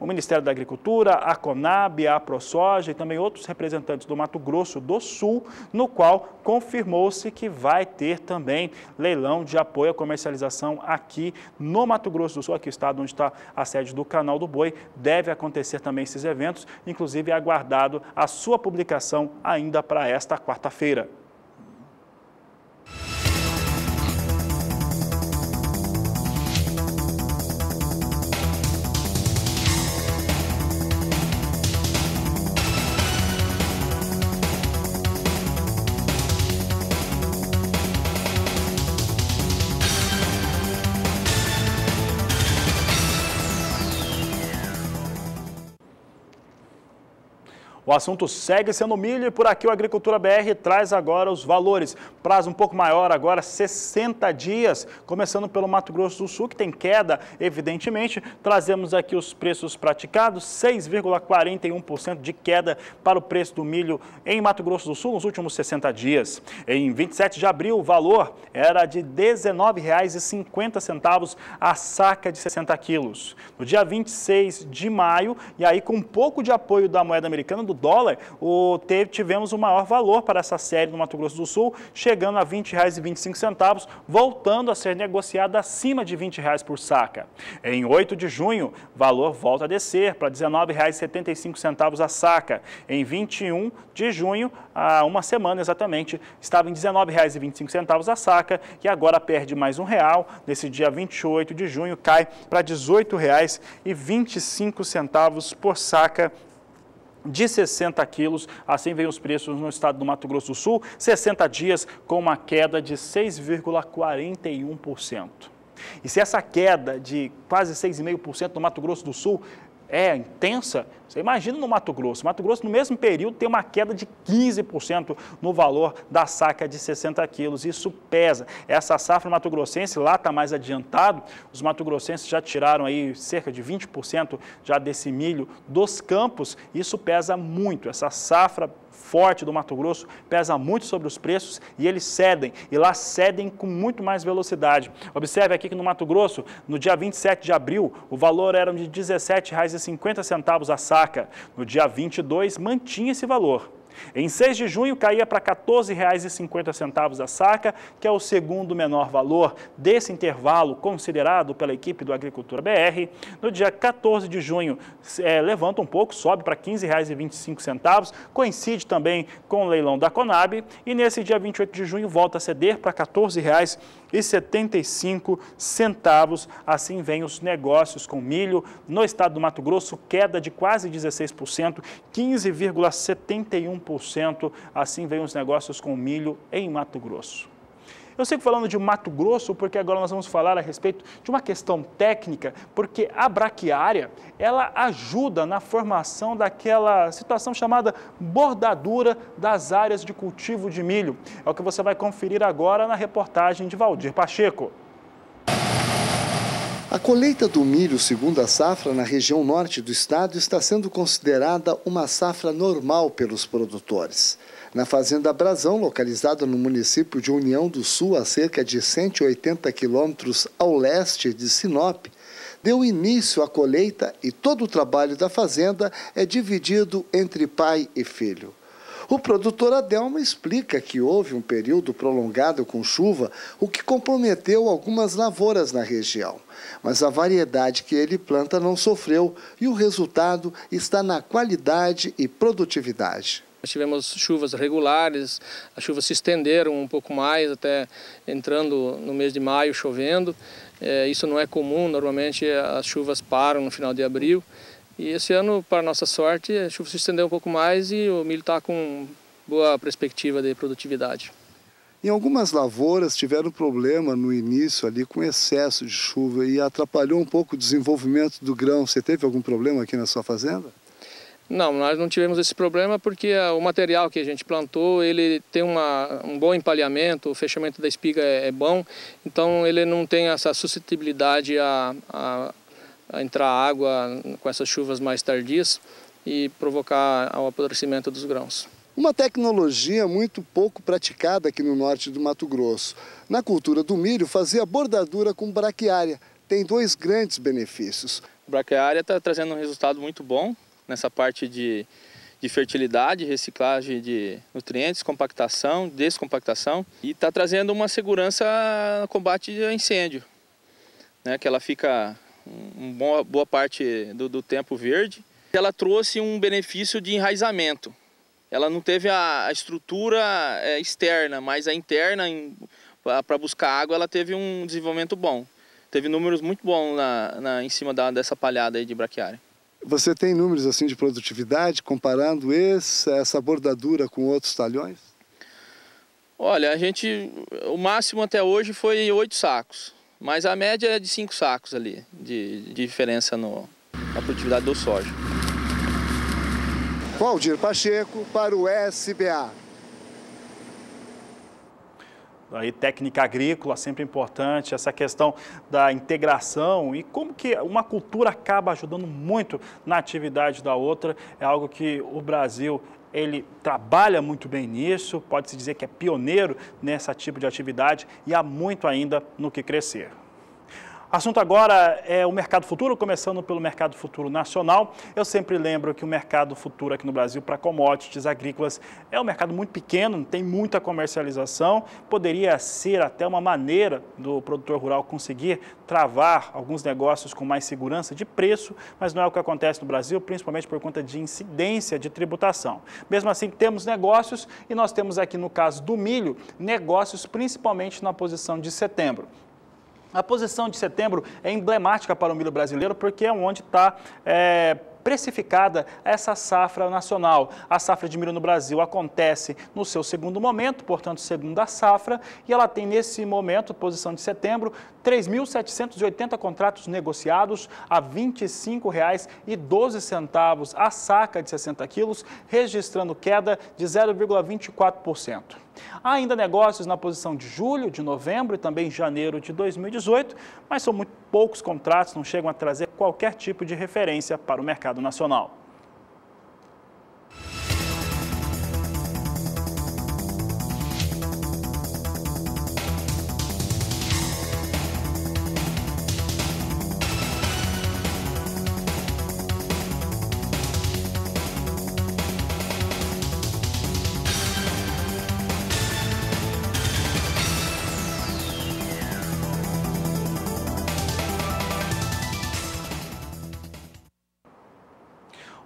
Speaker 1: o Ministério da Agricultura, a Conab, a ProSoja e também outros representantes do Mato Grosso do Sul, no qual confirmou-se que vai ter também leilão de apoio à comercialização aqui no Mato Grosso do Sul, aqui o estado onde está a sede do Canal do Boi. Deve acontecer também esses eventos, inclusive é aguardado a sua publicação ainda para esta quarta-feira. O assunto segue sendo milho e por aqui o Agricultura BR traz agora os valores. Prazo um pouco maior agora, 60 dias, começando pelo Mato Grosso do Sul, que tem queda, evidentemente. Trazemos aqui os preços praticados, 6,41% de queda para o preço do milho em Mato Grosso do Sul nos últimos 60 dias. Em 27 de abril, o valor era de R$ 19,50 a saca de 60 quilos. No dia 26 de maio, e aí com um pouco de apoio da moeda americana, do dólar, tivemos o maior valor para essa série no Mato Grosso do Sul, chegando a R$ 20,25, voltando a ser negociado acima de R$ 20 por saca. Em 8 de junho, o valor volta a descer para R$ 19,75 a saca. Em 21 de junho, há uma semana exatamente, estava em R$ 19,25 a saca e agora perde mais R$1. Nesse dia 28 de junho, cai para R$ 18,25 por saca de 60 quilos. Assim vem os preços no estado do Mato Grosso do Sul, 60 dias com uma queda de 6,41%. E se essa queda de quase 6,5% no Mato Grosso do Sul é intensa, você imagina no Mato Grosso. Mato Grosso, no mesmo período, tem uma queda de 15% no valor da saca de 60 quilos. Isso pesa. Essa safra mato-grossense lá está mais adiantado. Os mato-grossenses já tiraram aí cerca de 20% já desse milho dos campos. Isso pesa muito. Essa safra forte do Mato Grosso pesa muito sobre os preços e eles cedem, e lá cedem com muito mais velocidade. Observe aqui que no Mato Grosso, no dia 27 de abril, o valor era de R$ 17,50 a saca. No dia 22, mantinha esse valor. Em 6 de junho, caía para R$ 14,50 a saca, que é o segundo menor valor desse intervalo considerado pela equipe do Agricultura BR. No dia 14 de junho, levanta um pouco, sobe para R$ 15,25, coincide também com o leilão da Conab. E nesse dia 28 de junho, volta a ceder para R$ 14,75. Assim vem os negócios com milho. No estado do Mato Grosso, queda de quase 16%, 15,71%. Assim vem os negócios com milho em Mato Grosso. Eu sigo falando de Mato Grosso porque agora nós vamos falar a respeito de uma questão técnica, porque a braquiária, ela ajuda na formação daquela situação chamada bordadura das áreas de cultivo de milho. É o que você vai conferir agora na reportagem de Valdir Pacheco.
Speaker 6: A colheita do milho segunda safra na região norte do estado está sendo considerada uma safra normal pelos produtores. Na fazenda Brasão, localizada no município de União do Sul, a cerca de 180 quilômetros ao leste de Sinop, deu início à colheita e todo o trabalho da fazenda é dividido entre pai e filho. O produtor Adelma explica que houve um período prolongado com chuva, o que comprometeu algumas lavouras na região. Mas a variedade que ele planta não sofreu e o resultado está na qualidade e produtividade.
Speaker 7: Nós tivemos chuvas regulares, as chuvas se estenderam um pouco mais, até entrando no mês de maio chovendo. Isso não é comum, normalmente as chuvas param no final de abril. E esse ano, para nossa sorte, a chuva se estendeu um pouco mais e o milho está com boa perspectiva de produtividade.
Speaker 6: Em algumas lavouras tiveram problema no início ali com excesso de chuva e atrapalhou um pouco o desenvolvimento do grão. Você teve algum problema aqui na sua fazenda?
Speaker 7: Não, nós não tivemos esse problema porque o material que a gente plantou, ele tem um bom empalhamento, o fechamento da espiga é bom, então ele não tem essa suscetibilidade a entrar água com essas chuvas mais tardias e provocar o apodrecimento dos grãos.
Speaker 6: Uma tecnologia muito pouco praticada aqui no norte do Mato Grosso. Na cultura do milho, fazer a bordadura com braquiária. Tem 2 grandes benefícios.
Speaker 7: A braquiária está trazendo um resultado muito bom nessa parte de fertilidade, reciclagem de nutrientes, compactação, descompactação e está trazendo uma segurança no combate a incêndio, né, que ela fica boa parte do tempo verde. Ela trouxe um benefício de enraizamento. Ela não teve a estrutura externa, mas a interna, para buscar água, ela teve um desenvolvimento bom. Teve números muito bons em cima dessa palhada aí de braquiária.
Speaker 6: Você tem números assim de produtividade, comparando essa bordadura com outros talhões?
Speaker 7: Olha, o máximo até hoje foi 8 sacos. Mas a média é de 5 sacos ali, de diferença na produtividade do soja.
Speaker 6: Valdir Pacheco para o SBA.
Speaker 1: Aí, técnica agrícola, sempre importante, essa questão da integração e como que uma cultura acaba ajudando muito na atividade da outra, é algo que o Brasil ele trabalha muito bem nisso, pode-se dizer que é pioneiro nesse tipo de atividade e há muito ainda no que crescer. Assunto agora é o mercado futuro, começando pelo mercado futuro nacional. Eu sempre lembro que o mercado futuro aqui no Brasil para commodities agrícolas é um mercado muito pequeno, não tem muita comercialização. Poderia ser até uma maneira do produtor rural conseguir travar alguns negócios com mais segurança de preço, mas não é o que acontece no Brasil, principalmente por conta de incidência de tributação. Mesmo assim, temos negócios e nós temos aqui no caso do milho, negócios principalmente na posição de setembro. A posição de setembro é emblemática para o milho brasileiro porque é onde está precificada essa safra nacional. A safra de milho no Brasil acontece no seu segundo momento, portanto, segunda safra, e ela tem nesse momento, posição de setembro, 3.780 contratos negociados a R$ 25,12 a saca de 60 quilos, registrando queda de 0,24%. Há ainda negócios na posição de julho, de novembro e também janeiro de 2018, mas são muito poucos contratos, não chegam a trazer qualquer tipo de referência para o mercado nacional.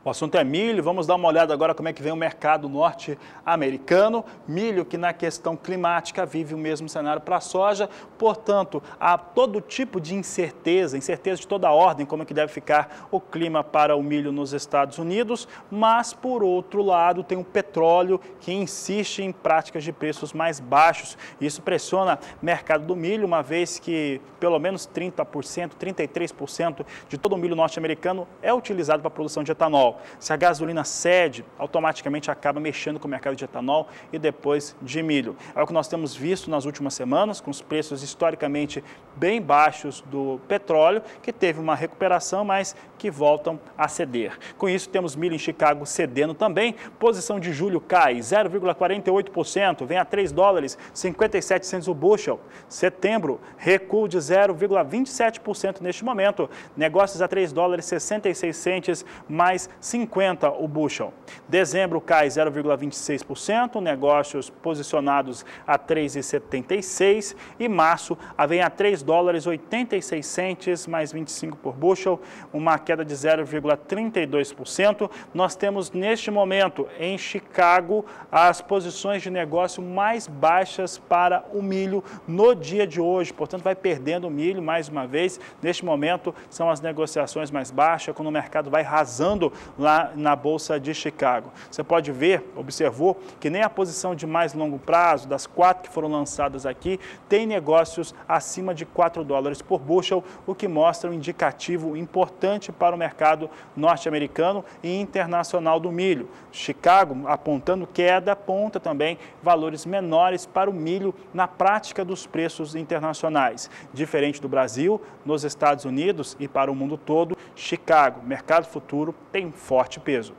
Speaker 1: O assunto é milho, vamos dar uma olhada agora como é que vem o mercado norte-americano. Milho que na questão climática vive o mesmo cenário para a soja, portanto, há todo tipo de incerteza de toda a ordem, como é que deve ficar o clima para o milho nos Estados Unidos, mas por outro lado tem o petróleo que insiste em práticas de preços mais baixos. Isso pressiona o mercado do milho, uma vez que pelo menos 30%, 33% de todo o milho norte-americano é utilizado para a produção de etanol. Se a gasolina cede, automaticamente acaba mexendo com o mercado de etanol e depois de milho. É o que nós temos visto nas últimas semanas, com os preços historicamente bem baixos do petróleo, que teve uma recuperação, mas que voltam a ceder. Com isso, temos milho em Chicago cedendo também. Posição de julho cai 0,48%, vem a $3,57 o bushel. Setembro, recuo de 0,27% neste momento. Negócios a $3,66 mais 50 o bushel. Dezembro cai 0,26%, negócios posicionados a 3,76 e março vem a $3,86 mais 25 por bushel, uma queda de 0,32%. Nós temos neste momento em Chicago as posições de negócio mais baixas para o milho no dia de hoje, portanto vai perdendo o milho mais uma vez. Neste momento são as negociações mais baixas, quando o mercado vai rasando lá na Bolsa de Chicago. Você pode ver, observou, que nem a posição de mais longo prazo, das 4 que foram lançadas aqui, tem negócios acima de $4 por bushel, o que mostra um indicativo importante para o mercado norte-americano e internacional do milho. Chicago, apontando queda, aponta também valores menores para o milho na prática dos preços internacionais. Diferente do Brasil, nos Estados Unidos e para o mundo todo, Chicago, mercado futuro, tem forte peso.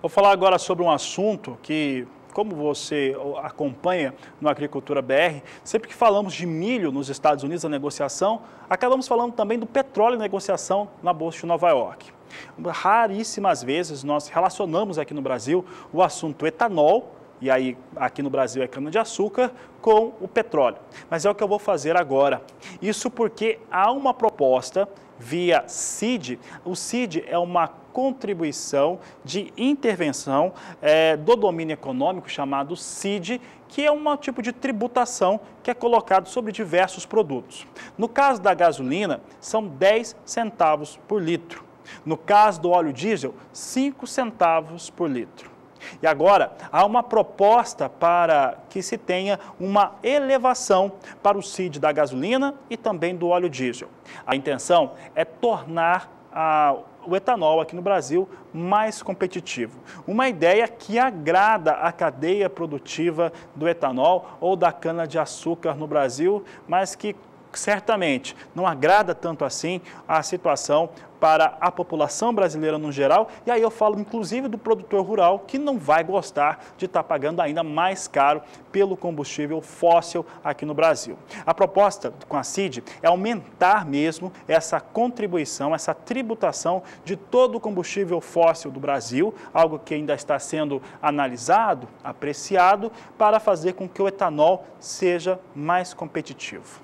Speaker 1: Vou falar agora sobre um assunto que, como você acompanha no Agricultura BR, sempre que falamos de milho nos Estados Unidos, a negociação, acabamos falando também do petróleo na negociação na Bolsa de Nova York. Raríssimas vezes nós relacionamos aqui no Brasil o assunto etanol, e aí aqui no Brasil é cana-de-açúcar, com o petróleo. Mas é o que eu vou fazer agora. Isso porque há uma proposta via CID. O CID é uma contribuição de intervenção do domínio econômico chamado CID, que é um tipo de tributação que é colocado sobre diversos produtos. No caso da gasolina, são 10 centavos por litro. No caso do óleo diesel, 5 centavos por litro. E agora, há uma proposta para que se tenha uma elevação para o CID da gasolina e também do óleo diesel. A intenção é tornar o etanol aqui no Brasil mais competitivo. Uma ideia que agrada a cadeia produtiva do etanol ou da cana-de-açúcar no Brasil, mas que certamente não agrada tanto assim a situação para a população brasileira no geral, e aí eu falo inclusive do produtor rural que não vai gostar de estar pagando ainda mais caro pelo combustível fóssil aqui no Brasil. A proposta com a CID é aumentar mesmo essa contribuição, essa tributação de todo o combustível fóssil do Brasil, algo que ainda está sendo analisado, apreciado, para fazer com que o etanol seja mais competitivo.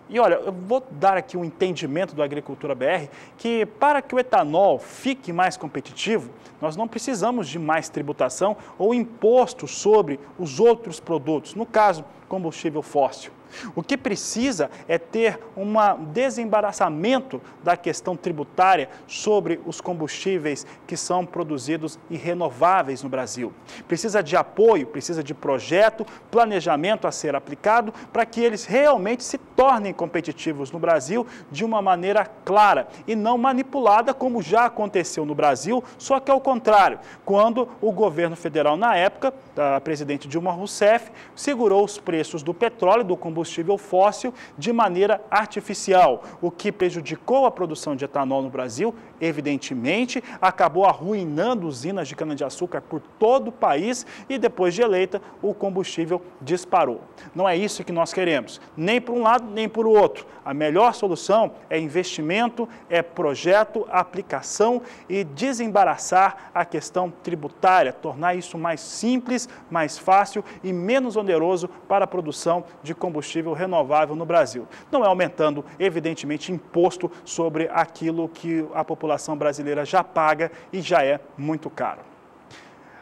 Speaker 1: E olha, eu vou dar aqui um entendimento do Agricultura BR que para que o etanol fique mais competitivo, nós não precisamos de mais tributação ou imposto sobre os outros produtos, no caso, combustível fóssil. O que precisa é ter um desembaraçamento da questão tributária sobre os combustíveis que são produzidos e renováveis no Brasil. Precisa de apoio, precisa de projeto, planejamento a ser aplicado para que eles realmente se tornem competitivos no Brasil de uma maneira clara e não manipulada como já aconteceu no Brasil, só que ao contrário, quando o governo federal na época, a presidente Dilma Rousseff, segurou os preços do petróleo, do combustível combustível fóssil de maneira artificial, o que prejudicou a produção de etanol no Brasil, evidentemente, acabou arruinando usinas de cana-de-açúcar por todo o país e depois de eleita, o combustível disparou. Não é isso que nós queremos, nem por um lado, nem por outro. A melhor solução é investimento, é projeto, aplicação e desembaraçar a questão tributária, tornar isso mais simples, mais fácil e menos oneroso para a produção de combustível renovável no Brasil. Não é aumentando, evidentemente, imposto sobre aquilo que a população brasileira já paga e já é muito caro.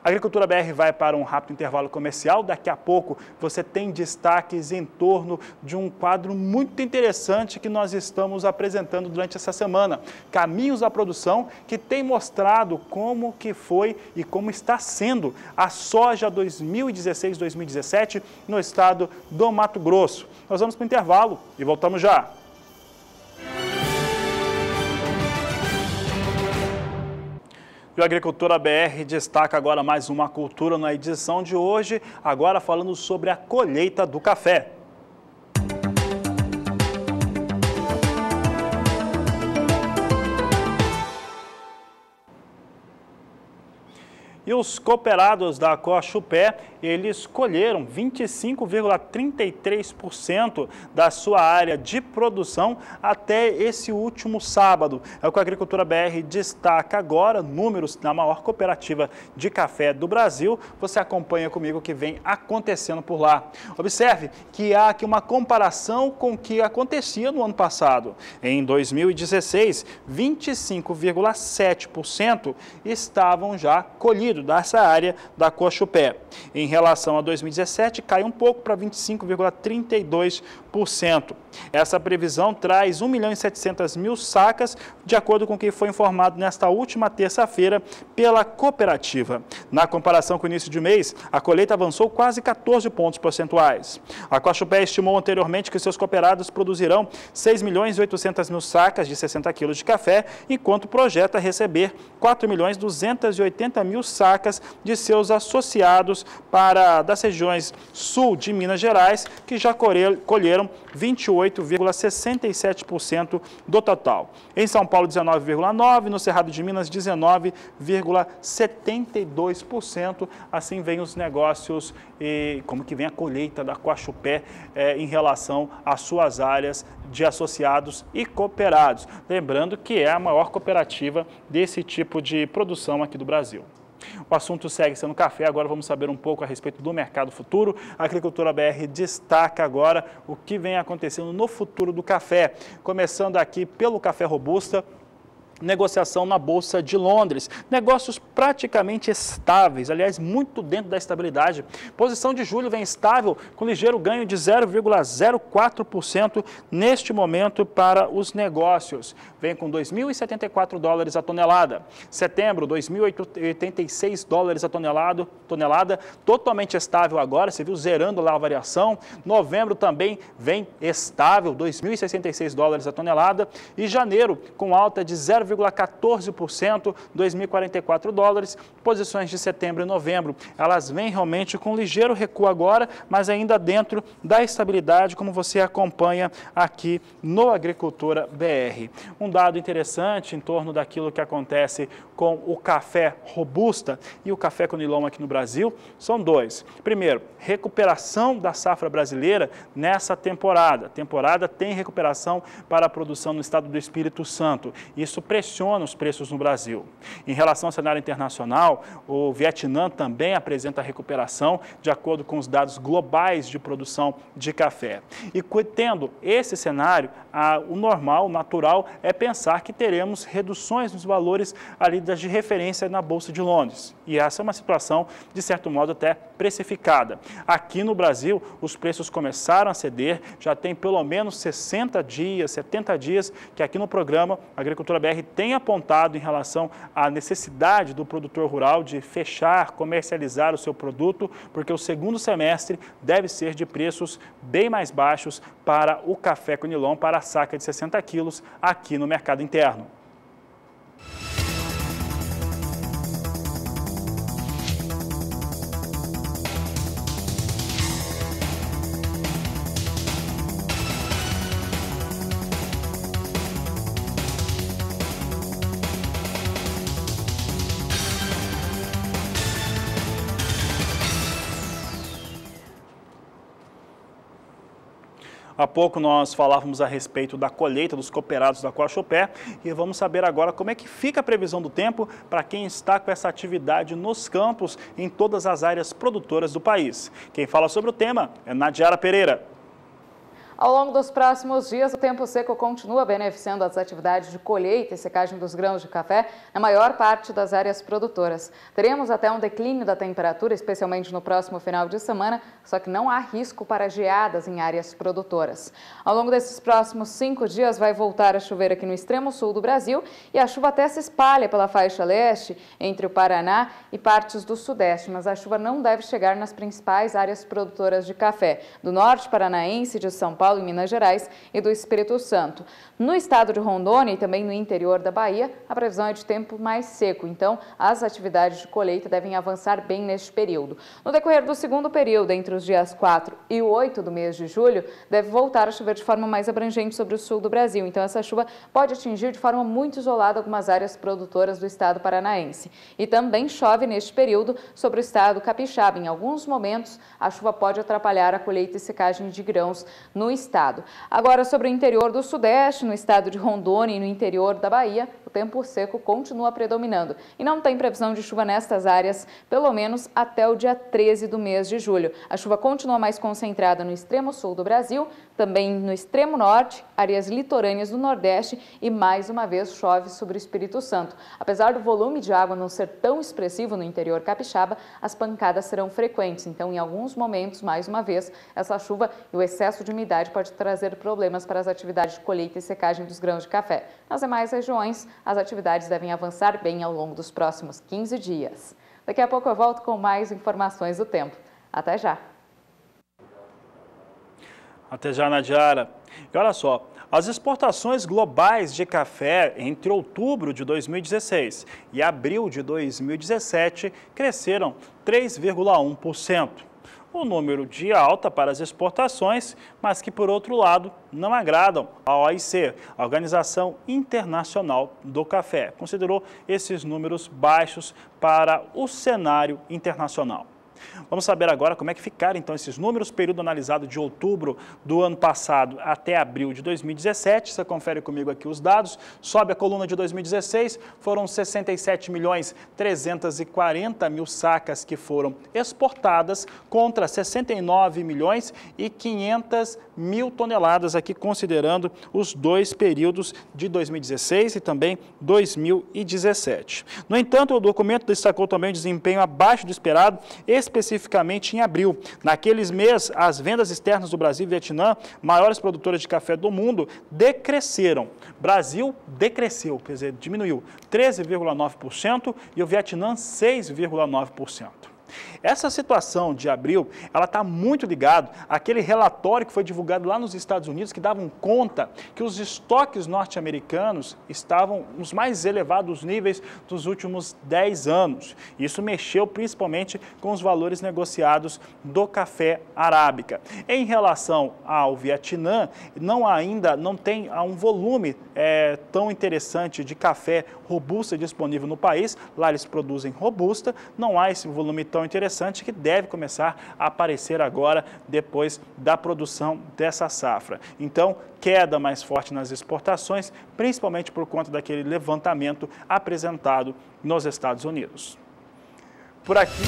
Speaker 1: A Agricultura BR vai para um rápido intervalo comercial. Daqui a pouco você tem destaques em torno de um quadro muito interessante que nós estamos apresentando durante essa semana. Caminhos da Produção, que tem mostrado como que foi e como está sendo a soja 2016-2017 no estado do Mato Grosso. Nós vamos para o intervalo e voltamos já. E o Agricultura BR destaca agora mais uma cultura na edição de hoje, agora falando sobre a colheita do café. E os cooperados da Coachupé, eles colheram 25,33% da sua área de produção até esse último sábado. É o que a Agricultura BR destaca agora, números da maior cooperativa de café do Brasil. Você acompanha comigo o que vem acontecendo por lá. Observe que há aqui uma comparação com o que acontecia no ano passado. Em 2016, 25,7% estavam já colhidos dessa área da Coachupé. Em relação a 2017, cai um pouco para 25,32%. Essa previsão traz 1.700.000 sacas, de acordo com o que foi informado nesta última terça-feira pela cooperativa. Na comparação com o início de mês, a colheita avançou quase 14 pontos percentuais. A Coachupé estimou anteriormente que seus cooperados produzirão 6.800.000 sacas de 60 quilos de café, enquanto projeta receber 4.280.000 sacas de seus associados das regiões sul de Minas Gerais, que já colheram 28,67% do total. Em São Paulo, 19,9%, no Cerrado de Minas, 19,72%. Assim vem os negócios e como que vem a colheita da Coachupé em relação às suas áreas de associados e cooperados. Lembrando que é a maior cooperativa desse tipo de produção aqui do Brasil. O assunto segue sendo café, agora vamos saber um pouco a respeito do mercado futuro. A Agricultura BR destaca agora o que vem acontecendo no futuro do café, começando aqui pelo café robusta. Negociação na Bolsa de Londres, negócios praticamente estáveis, aliás, muito dentro da estabilidade. Posição de julho vem estável, com ligeiro ganho de 0,04% neste momento para os negócios. Vem com $2.074 a tonelada. Setembro, $2.086 a tonelada, totalmente estável agora, você viu zerando lá a variação. Novembro também vem estável, $2.066 a tonelada. E janeiro, com alta de 0,14%, $2.044. Posições de setembro e novembro, elas vêm realmente com ligeiro recuo agora, mas ainda dentro da estabilidade, como você acompanha aqui no Agricultura BR. Um dado interessante em torno daquilo que acontece com o café robusta e o café conilon aqui no Brasil são dois. Primeiro, recuperação da safra brasileira nessa temporada. A temporada tem recuperação para a produção no estado do Espírito Santo. Isso pressiona os preços no Brasil. Em relação ao cenário internacional, o Vietnã também apresenta recuperação de acordo com os dados globais de produção de café. E tendo esse cenário, o normal, o natural, é pensar que teremos reduções nos valores ali de referência na Bolsa de Londres. E essa é uma situação, de certo modo, até precificada. Aqui no Brasil, os preços começaram a ceder, já tem pelo menos 60 dias, 70 dias, que aqui no programa a Agricultura BR tem apontado em relação à necessidade do produtor rural de fechar, comercializar o seu produto, porque o segundo semestre deve ser de preços bem mais baixos para o café conilon, para a saca de 60 quilos aqui no mercado interno. Há pouco nós falávamos a respeito da colheita dos cooperados da Coachupé e vamos saber agora como é que fica a previsão do tempo para quem está com essa atividade nos campos em todas as áreas produtoras do país. Quem fala sobre o tema é Nadiara Pereira.
Speaker 2: Ao longo dos próximos dias, o tempo seco continua beneficiando as atividades de colheita e secagem dos grãos de café na maior parte das áreas produtoras. Teremos até um declínio da temperatura, especialmente no próximo final de semana, só que não há risco para geadas em áreas produtoras. Ao longo desses próximos 5 dias, vai voltar a chover aqui no extremo sul do Brasil e a chuva até se espalha pela faixa leste, entre o Paraná e partes do sudeste, mas a chuva não deve chegar nas principais áreas produtoras de café, do norte paranaense, de São Paulo, em Minas Gerais e do Espírito Santo. No estado de Rondônia e também no interior da Bahia, a previsão é de tempo mais seco, então as atividades de colheita devem avançar bem neste período. No decorrer do segundo período, entre os dias 4 e 8 do mês de julho, deve voltar a chover de forma mais abrangente sobre o sul do Brasil, então essa chuva pode atingir de forma muito isolada algumas áreas produtoras do estado paranaense. E também chove neste período sobre o estado capixaba. Em alguns momentos, a chuva pode atrapalhar a colheita e secagem de grãos no estado. Agora, sobre o interior do sudeste, no estado de Rondônia e no interior da Bahia, o tempo seco continua predominando e não tem previsão de chuva nestas áreas, pelo menos até o dia 13 do mês de julho. A chuva continua mais concentrada no extremo sul do Brasil, também no extremo norte, áreas litorâneas do nordeste e mais uma vez chove sobre o Espírito Santo. Apesar do volume de água não ser tão expressivo no interior capixaba, as pancadas serão frequentes, então em alguns momentos, mais uma vez, essa chuva e o excesso de umidade pode trazer problemas para as atividades de colheita e secagem dos grãos de café. Nas demais regiões, as atividades devem avançar bem ao longo dos próximos 15 dias. Daqui a pouco eu volto com mais informações do tempo. Até já!
Speaker 1: Até já, Nadiara. E olha só, as exportações globais de café entre outubro de 2016 e abril de 2017 cresceram 3,1%. O número de alta para as exportações, mas que, por outro lado, não agradam a OIC, a Organização Internacional do Café. Considerou esses números baixos para o cenário internacional. Vamos saber agora como é que ficaram então esses números, período analisado de outubro do ano passado até abril de 2017. Você confere comigo aqui os dados. Sobe a coluna de 2016, foram 67.340.000 sacas que foram exportadas contra 69.500.000 toneladas aqui, considerando os dois períodos de 2016 e também 2017. No entanto, o documento destacou também o desempenho abaixo do esperado, especificamente em abril. Naqueles meses, as vendas externas do Brasil e Vietnã, maiores produtoras de café do mundo, decresceram. Brasil decresceu, quer dizer, diminuiu 13,9% e o Vietnã 6,9%. Essa situação de abril, ela está muito ligada àquele relatório que foi divulgado lá nos Estados Unidos, que davam conta que os estoques norte-americanos estavam nos mais elevados níveis dos últimos 10 anos. Isso mexeu principalmente com os valores negociados do café arábica. Em relação ao Vietnã, ainda não tem um volume tão interessante de café robusta disponível no país. Lá eles produzem robusta, não há esse volume tão interessante que deve começar a aparecer agora depois da produção dessa safra. Então, queda mais forte nas exportações, principalmente por conta daquele levantamento apresentado nos Estados Unidos. Por aqui...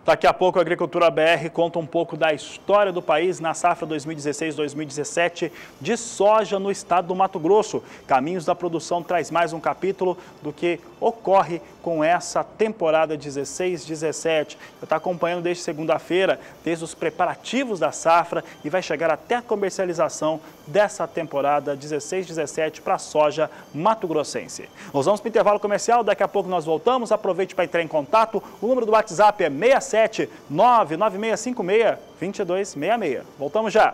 Speaker 1: Daqui a pouco a Agricultura BR conta um pouco da história do país na safra 2016-2017 de soja no estado do Mato Grosso. Caminhos da Produção traz mais um capítulo do que ocorre com essa temporada 16-17. Você está acompanhando desde segunda-feira, desde os preparativos da safra e vai chegar até a comercialização dessa temporada 16-17 para a soja mato-grossense. Nós vamos para o intervalo comercial, daqui a pouco nós voltamos. Aproveite para entrar em contato. O número do WhatsApp é 67996562266. Voltamos já.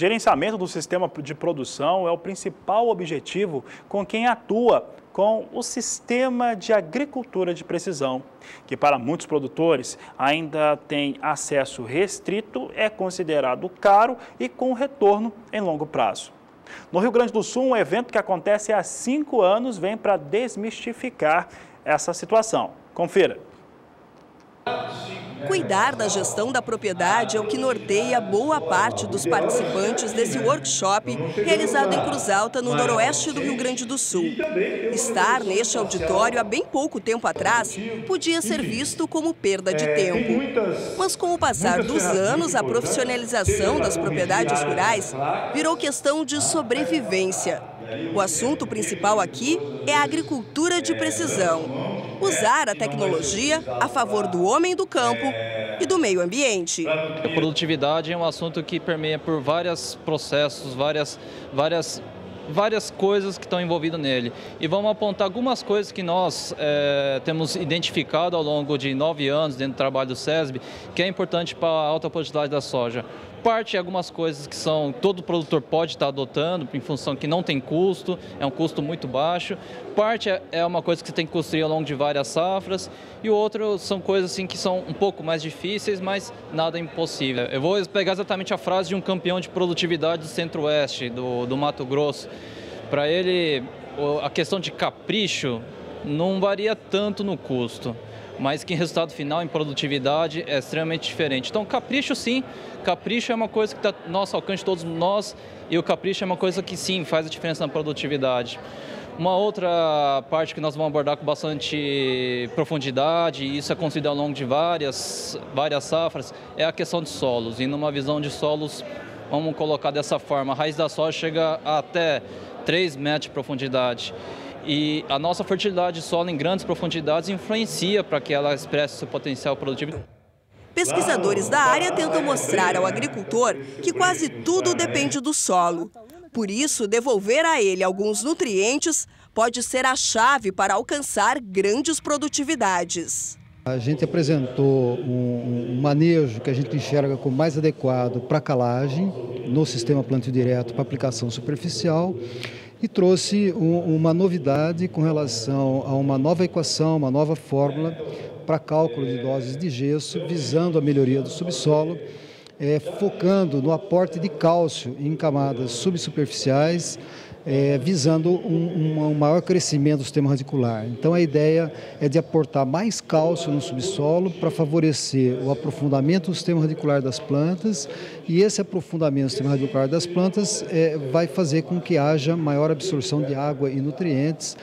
Speaker 1: Gerenciamento do sistema de produção é o principal objetivo com quem atua com o sistema de agricultura de precisão, que para muitos produtores ainda tem acesso restrito, é considerado caro e com retorno em longo prazo. No Rio Grande do Sul, um evento que acontece há 5 anos vem para desmistificar essa situação. Confira.
Speaker 8: Cuidar da gestão da propriedade é o que norteia boa parte dos participantes desse workshop realizado em Cruz Alta, no noroeste do Rio Grande do Sul. Estar neste auditório há bem pouco tempo atrás podia ser visto como perda de tempo. Mas com o passar dos anos, a profissionalização das propriedades rurais virou questão de sobrevivência. O assunto principal aqui é a agricultura de precisão. Usar a tecnologia a favor do homem do campo e do meio ambiente.
Speaker 9: A produtividade é um assunto que permeia por vários processos, várias coisas que estão envolvidas nele. E vamos apontar algumas coisas que nós temos identificado ao longo de 9 anos dentro do trabalho do SESB, que é importante para a alta produtividade da soja. Parte é algumas coisas que todo produtor pode estar adotando, em função que não tem custo, é um custo muito baixo. Parte é uma coisa que você tem que construir ao longo de várias safras. E o outro são coisas assim, que são um pouco mais difíceis, mas nada impossível. Eu vou pegar exatamente a frase de um campeão de produtividade do Centro-Oeste, do Mato Grosso. Para ele, a questão de capricho não varia tanto no custo, mas que em resultado final, em produtividade, é extremamente diferente. Então, capricho sim, capricho é uma coisa que está ao nosso alcance, todos nós, e o capricho é uma coisa que sim, faz a diferença na produtividade. Uma outra parte que nós vamos abordar com bastante profundidade, e isso é construído ao longo de várias safras, é a questão de solos. E numa visão de solos, vamos colocar dessa forma, a raiz da soja chega até 3 metros de profundidade. E a nossa fertilidade de solo em grandes profundidades influencia para que ela expresse seu potencial produtivo.
Speaker 8: Pesquisadores da área tentam mostrar ao agricultor que quase tudo depende do solo. Por isso, devolver a ele alguns nutrientes pode ser a chave para alcançar grandes produtividades.
Speaker 10: A gente apresentou um manejo que a gente enxerga como mais adequado para calagem no sistema plantio direto para aplicação superficial. E trouxe uma novidade com relação a uma nova equação, uma nova fórmula para cálculo de doses de gesso, visando a melhoria do subsolo, focando no aporte de cálcio em camadas subsuperficiais, visando um maior crescimento do sistema radicular. Então a ideia é de aportar mais cálcio no subsolo para favorecer o aprofundamento do sistema radicular das plantas, e esse aprofundamento do sistema radicular das plantas vai fazer com que haja maior absorção de água e nutrientes,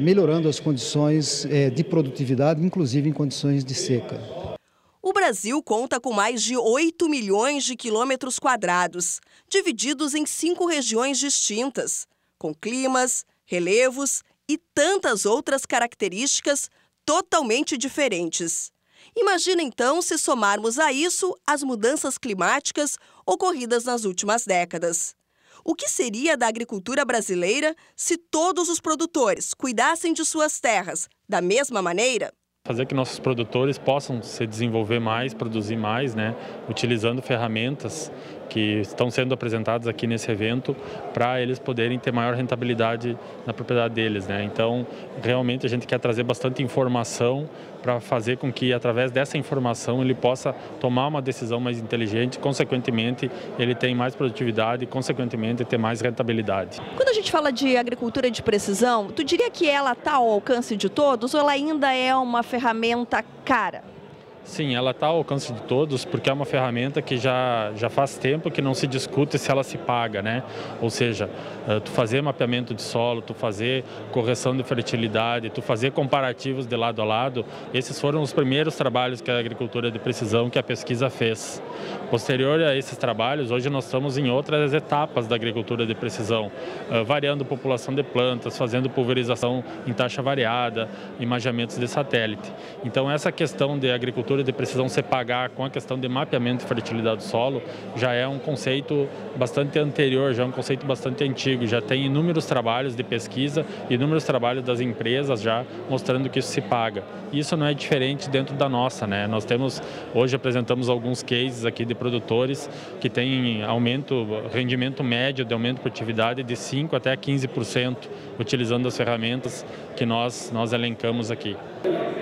Speaker 10: melhorando as condições de produtividade, inclusive em condições de seca.
Speaker 8: O Brasil conta com mais de 8 milhões de quilômetros quadrados, divididos em 5 regiões distintas, com climas, relevos e tantas outras características totalmente diferentes. Imagina então se somarmos a isso as mudanças climáticas ocorridas nas últimas décadas. O que seria da agricultura brasileira se todos os produtores cuidassem de suas terras da mesma maneira?
Speaker 11: Fazer que nossos produtores possam se desenvolver mais, produzir mais, utilizando ferramentas que estão sendo apresentadas aqui nesse evento para eles poderem ter maior rentabilidade na propriedade deles. Então, realmente a gente quer trazer bastante informação para fazer com que, através dessa informação, ele possa tomar uma decisão mais inteligente, consequentemente, ele tenha mais produtividade e, consequentemente, ter mais rentabilidade.
Speaker 8: Quando a gente fala de agricultura de precisão, tu diria que ela está ao alcance de todos ou ela ainda é uma ferramenta cara?
Speaker 11: Sim, ela está ao alcance de todos, porque é uma ferramenta que já faz tempo que não se discute se ela se paga, Ou seja, tu fazer mapeamento de solo, tu fazer correção de fertilidade, tu fazer comparativos de lado a lado, esses foram os primeiros trabalhos que a agricultura de precisão, que a pesquisa fez. Posterior a esses trabalhos, hoje nós estamos em outras etapas da agricultura de precisão, variando população de plantas, fazendo pulverização em taxa variada, imageamentos de satélite. Então, essa questão de agricultura agricultura de precisão se pagar com a questão de mapeamento e fertilidade do solo já é um conceito bastante anterior, já é um conceito bastante antigo, já tem inúmeros trabalhos de pesquisa, inúmeros trabalhos das empresas já mostrando que isso se paga. Isso não é diferente dentro da nossa, né? Nós temos, hoje apresentamos alguns cases aqui de produtores que têm rendimento médio de aumento de produtividade de 5% até 15%, utilizando as ferramentas que nós elencamos aqui.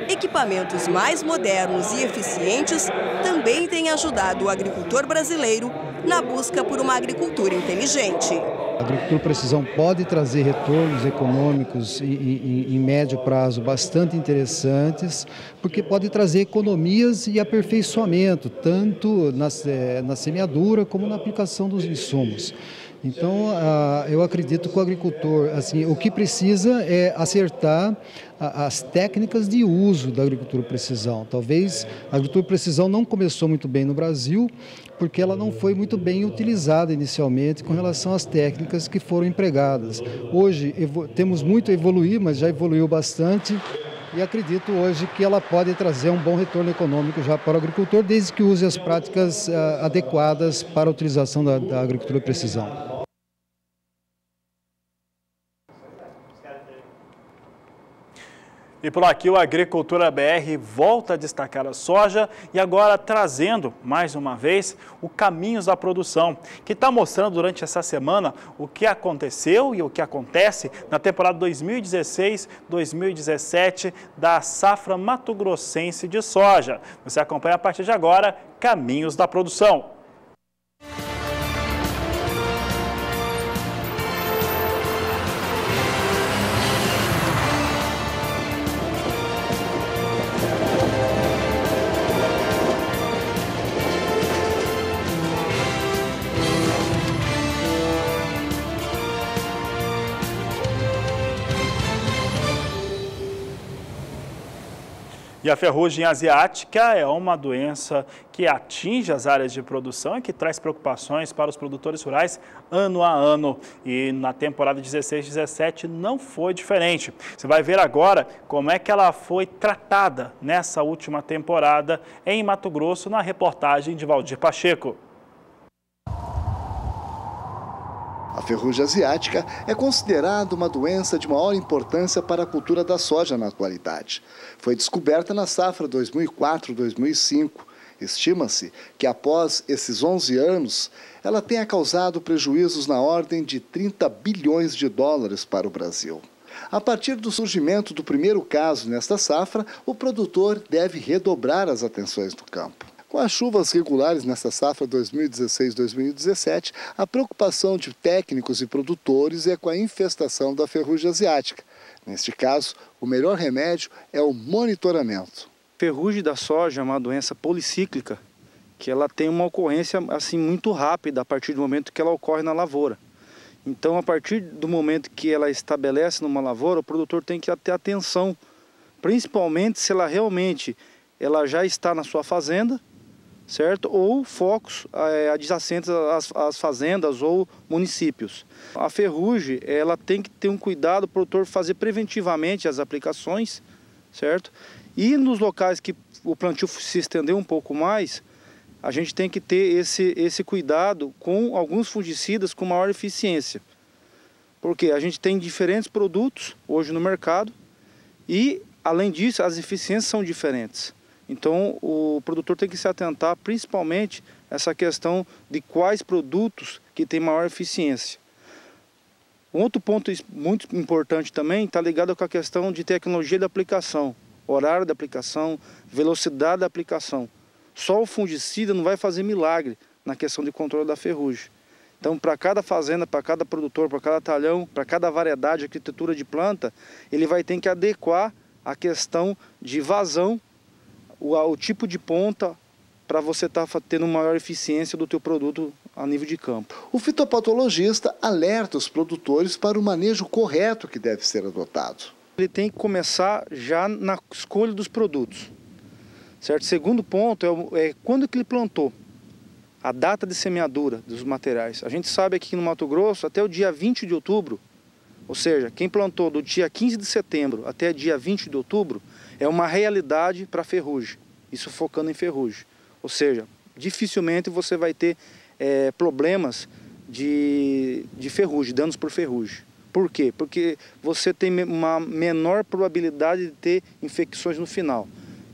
Speaker 8: Equipamentos mais modernos e eficientes também têm ajudado o agricultor brasileiro na busca por uma agricultura inteligente.
Speaker 10: A agricultura precisão pode trazer retornos econômicos em médio prazo bastante interessantes, porque pode trazer economias e aperfeiçoamento, tanto na semeadura como na aplicação dos insumos. Então, eu acredito que o agricultor, assim, o que precisa é acertar as técnicas de uso da agricultura precisão. Talvez a agricultura precisão não começou muito bem no Brasil, porque ela não foi muito bem utilizada inicialmente com relação às técnicas que foram empregadas. Hoje temos muito a evoluir, mas já evoluiu bastante. E acredito hoje que ela pode trazer um bom retorno econômico já para o agricultor, desde que use as práticas adequadas para a utilização da agricultura precisão.
Speaker 1: E por aqui o Agricultura BR volta a destacar a soja e agora trazendo, mais uma vez, o Caminhos da Produção, que está mostrando durante essa semana o que aconteceu e o que acontece na temporada 2016-2017 da safra mato-grossense de soja. Você acompanha a partir de agora Caminhos da Produção. E a ferrugem asiática é uma doença que atinge as áreas de produção e que traz preocupações para os produtores rurais ano a ano. E na temporada 16-17 não foi diferente. Você vai ver agora como é que ela foi tratada nessa última temporada em Mato Grosso, na reportagem de Valdir Pacheco.
Speaker 6: A ferrugem asiática é considerada uma doença de maior importância para a cultura da soja na atualidade. Foi descoberta na safra 2004-2005. Estima-se que após esses 11 anos, ela tenha causado prejuízos na ordem de 30 bilhões de dólares para o Brasil. A partir do surgimento do primeiro caso nesta safra, o produtor deve redobrar as atenções no campo. Com as chuvas regulares nesta safra 2016-2017, a preocupação de técnicos e produtores é com a infestação da ferrugem asiática. Neste caso, o melhor remédio é o monitoramento.
Speaker 12: A ferrugem da soja é uma doença policíclica, que ela tem uma ocorrência assim, muito rápida a partir do momento que ela ocorre na lavoura. Então, a partir do momento que ela estabelece numa lavoura, o produtor tem que ter atenção, principalmente se ela realmente já está na sua fazenda, certo? Ou focos adjacentes às fazendas ou municípios. A ferrugem, ela tem que ter um cuidado, o produtor fazer preventivamente as aplicações, certo? E nos locais que o plantio se estendeu um pouco mais, a gente tem que ter esse cuidado com alguns fungicidas com maior eficiência. Porque a gente tem diferentes produtos hoje no mercado e, além disso, as eficiências são diferentes. Então, o produtor tem que se atentar principalmente a essa questão de quais produtos que têm maior eficiência. Um outro ponto muito importante também está ligado com a questão de tecnologia de aplicação, horário de aplicação, velocidade da aplicação. Só o fungicida não vai fazer milagre na questão de controle da ferrugem. Então, para cada fazenda, para cada produtor, para cada talhão, para cada variedade, arquitetura de planta, ele vai ter que adequar a questão de vazão, o tipo de ponta, para você estar tendo maior eficiência do teu produto a nível de campo.
Speaker 6: O fitopatologista alerta os produtores para o manejo correto que deve ser adotado.
Speaker 12: Ele tem que começar já na escolha dos produtos, certo? Segundo ponto é quando que ele plantou, a data de semeadura dos materiais. A gente sabe aqui no Mato Grosso, até o dia 20 de outubro, ou seja, quem plantou do dia 15 de setembro até dia 20 de outubro, é uma realidade para a ferrugem. isso focando em ferrugem. Ou seja, dificilmente você vai ter problemas de ferrugem, danos por ferrugem. Por quê? Porque você tem uma menor probabilidade de ter infecções no final.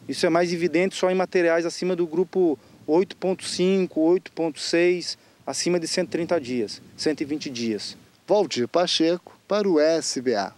Speaker 12: Isso é mais evidente só em materiais acima do grupo 8.5, 8.6, acima de 130 dias, 120 dias.
Speaker 6: Valdir Pacheco para o SBA.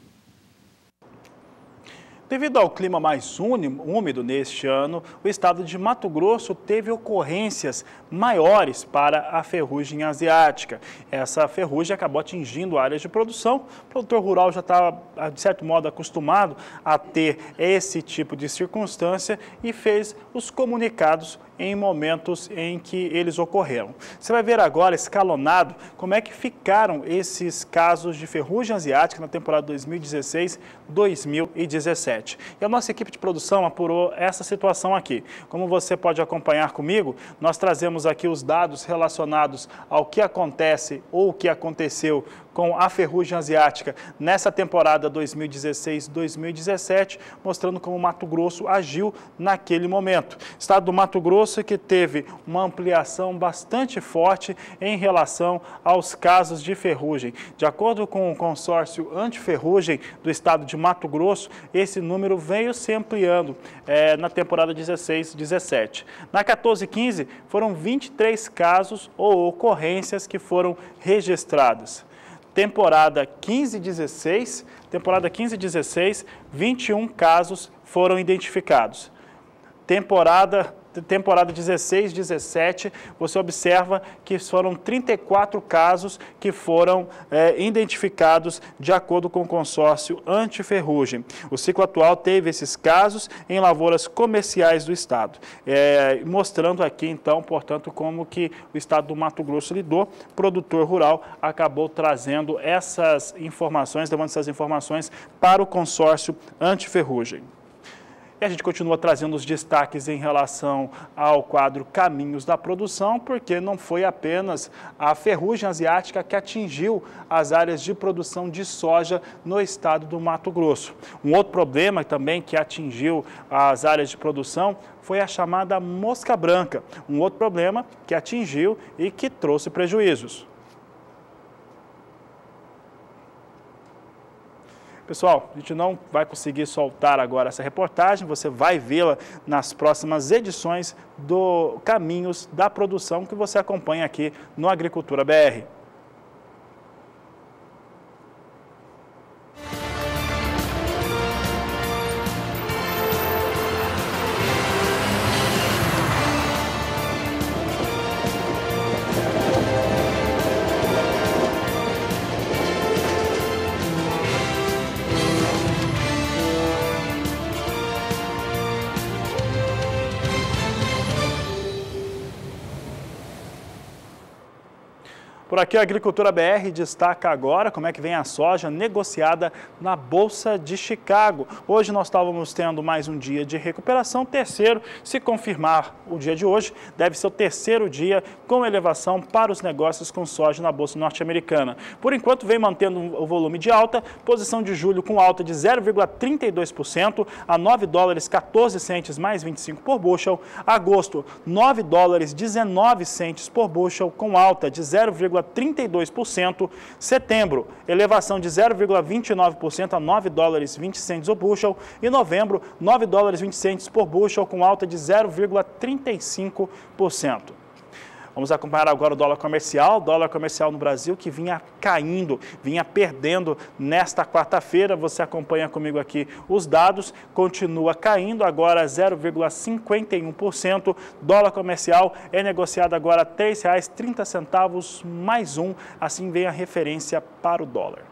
Speaker 1: Devido ao clima mais úmido neste ano, o estado de Mato Grosso teve ocorrências maiores para a ferrugem asiática. Essa ferrugem acabou atingindo áreas de produção. O produtor rural já está, de certo modo, acostumado a ter esse tipo de circunstância e fez os comunicados em momentos em que eles ocorreram. Você vai ver agora, escalonado, como é que ficaram esses casos de ferrugem asiática na temporada 2016-2017. E a nossa equipe de produção apurou essa situação aqui. Como você pode acompanhar comigo, nós trazemos aqui os dados relacionados ao que acontece ou o que aconteceu com a ferrugem asiática nessa temporada 2016-2017, mostrando como o Mato Grosso agiu naquele momento. Estado do Mato Grosso que teve uma ampliação bastante forte em relação aos casos de ferrugem. De acordo com o consórcio antiferrugem do estado de Mato Grosso, esse número veio se ampliando na temporada 16-17. Na 14-15, foram 23 casos ou ocorrências que foram registradas. Temporada 15-16, 21 casos foram identificados. Temporada 16-17, você observa que foram 34 casos que foram identificados de acordo com o consórcio antiferrugem. O ciclo atual teve esses casos em lavouras comerciais do estado, mostrando aqui então, portanto, como que o estado do Mato Grosso lidou. O produtor rural acabou trazendo essas informações, levando essas informações para o consórcio antiferrugem. E a gente continua trazendo os destaques em relação ao quadro Caminhos da Produção, porque não foi apenas a ferrugem asiática que atingiu as áreas de produção de soja no estado do Mato Grosso. Um outro problema também que atingiu as áreas de produção foi a chamada mosca branca, um outro problema que atingiu e que trouxe prejuízos. Pessoal, a gente não vai conseguir soltar agora essa reportagem, você vai vê-la nas próximas edições do Caminhos da Produção que você acompanha aqui no Agricultura BR. Por aqui a Agricultura BR destaca agora como é que vem a soja negociada na Bolsa de Chicago. Hoje nós estávamos tendo mais um dia de recuperação, terceiro, se confirmar o dia de hoje, deve ser o terceiro dia com elevação para os negócios com soja na Bolsa norte-americana. Por enquanto vem mantendo o volume de alta, posição de julho com alta de 0,32% a 9 dólares 14 centes mais 25 por bushel. Agosto, 9 dólares 19 centes por bushel com alta de 0,32%. Setembro, elevação de 0,29% a 9 dólares 20 centes o bushel. E novembro, 9 dólares 20 centes por bushel com alta de 0,35%. Vamos acompanhar agora o dólar comercial no Brasil que vinha caindo, vinha perdendo nesta quarta-feira. Você acompanha comigo aqui os dados, continua caindo, agora 0,51%. Dólar comercial é negociado agora a R$ 3,30 mais um, assim vem a referência para o dólar.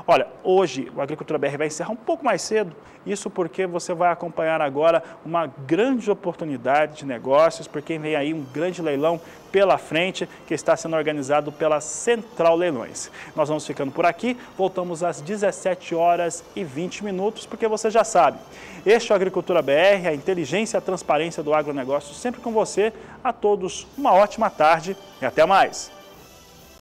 Speaker 1: Olha, hoje o Agricultura BR vai encerrar um pouco mais cedo, isso porque você vai acompanhar agora uma grande oportunidade de negócios, porque vem aí um grande leilão pela frente que está sendo organizado pela Central Leilões. Nós vamos ficando por aqui, voltamos às 17h20, porque você já sabe, este é o Agricultura BR, a inteligência e a transparência do agronegócio, sempre com você. A todos uma ótima tarde e até mais!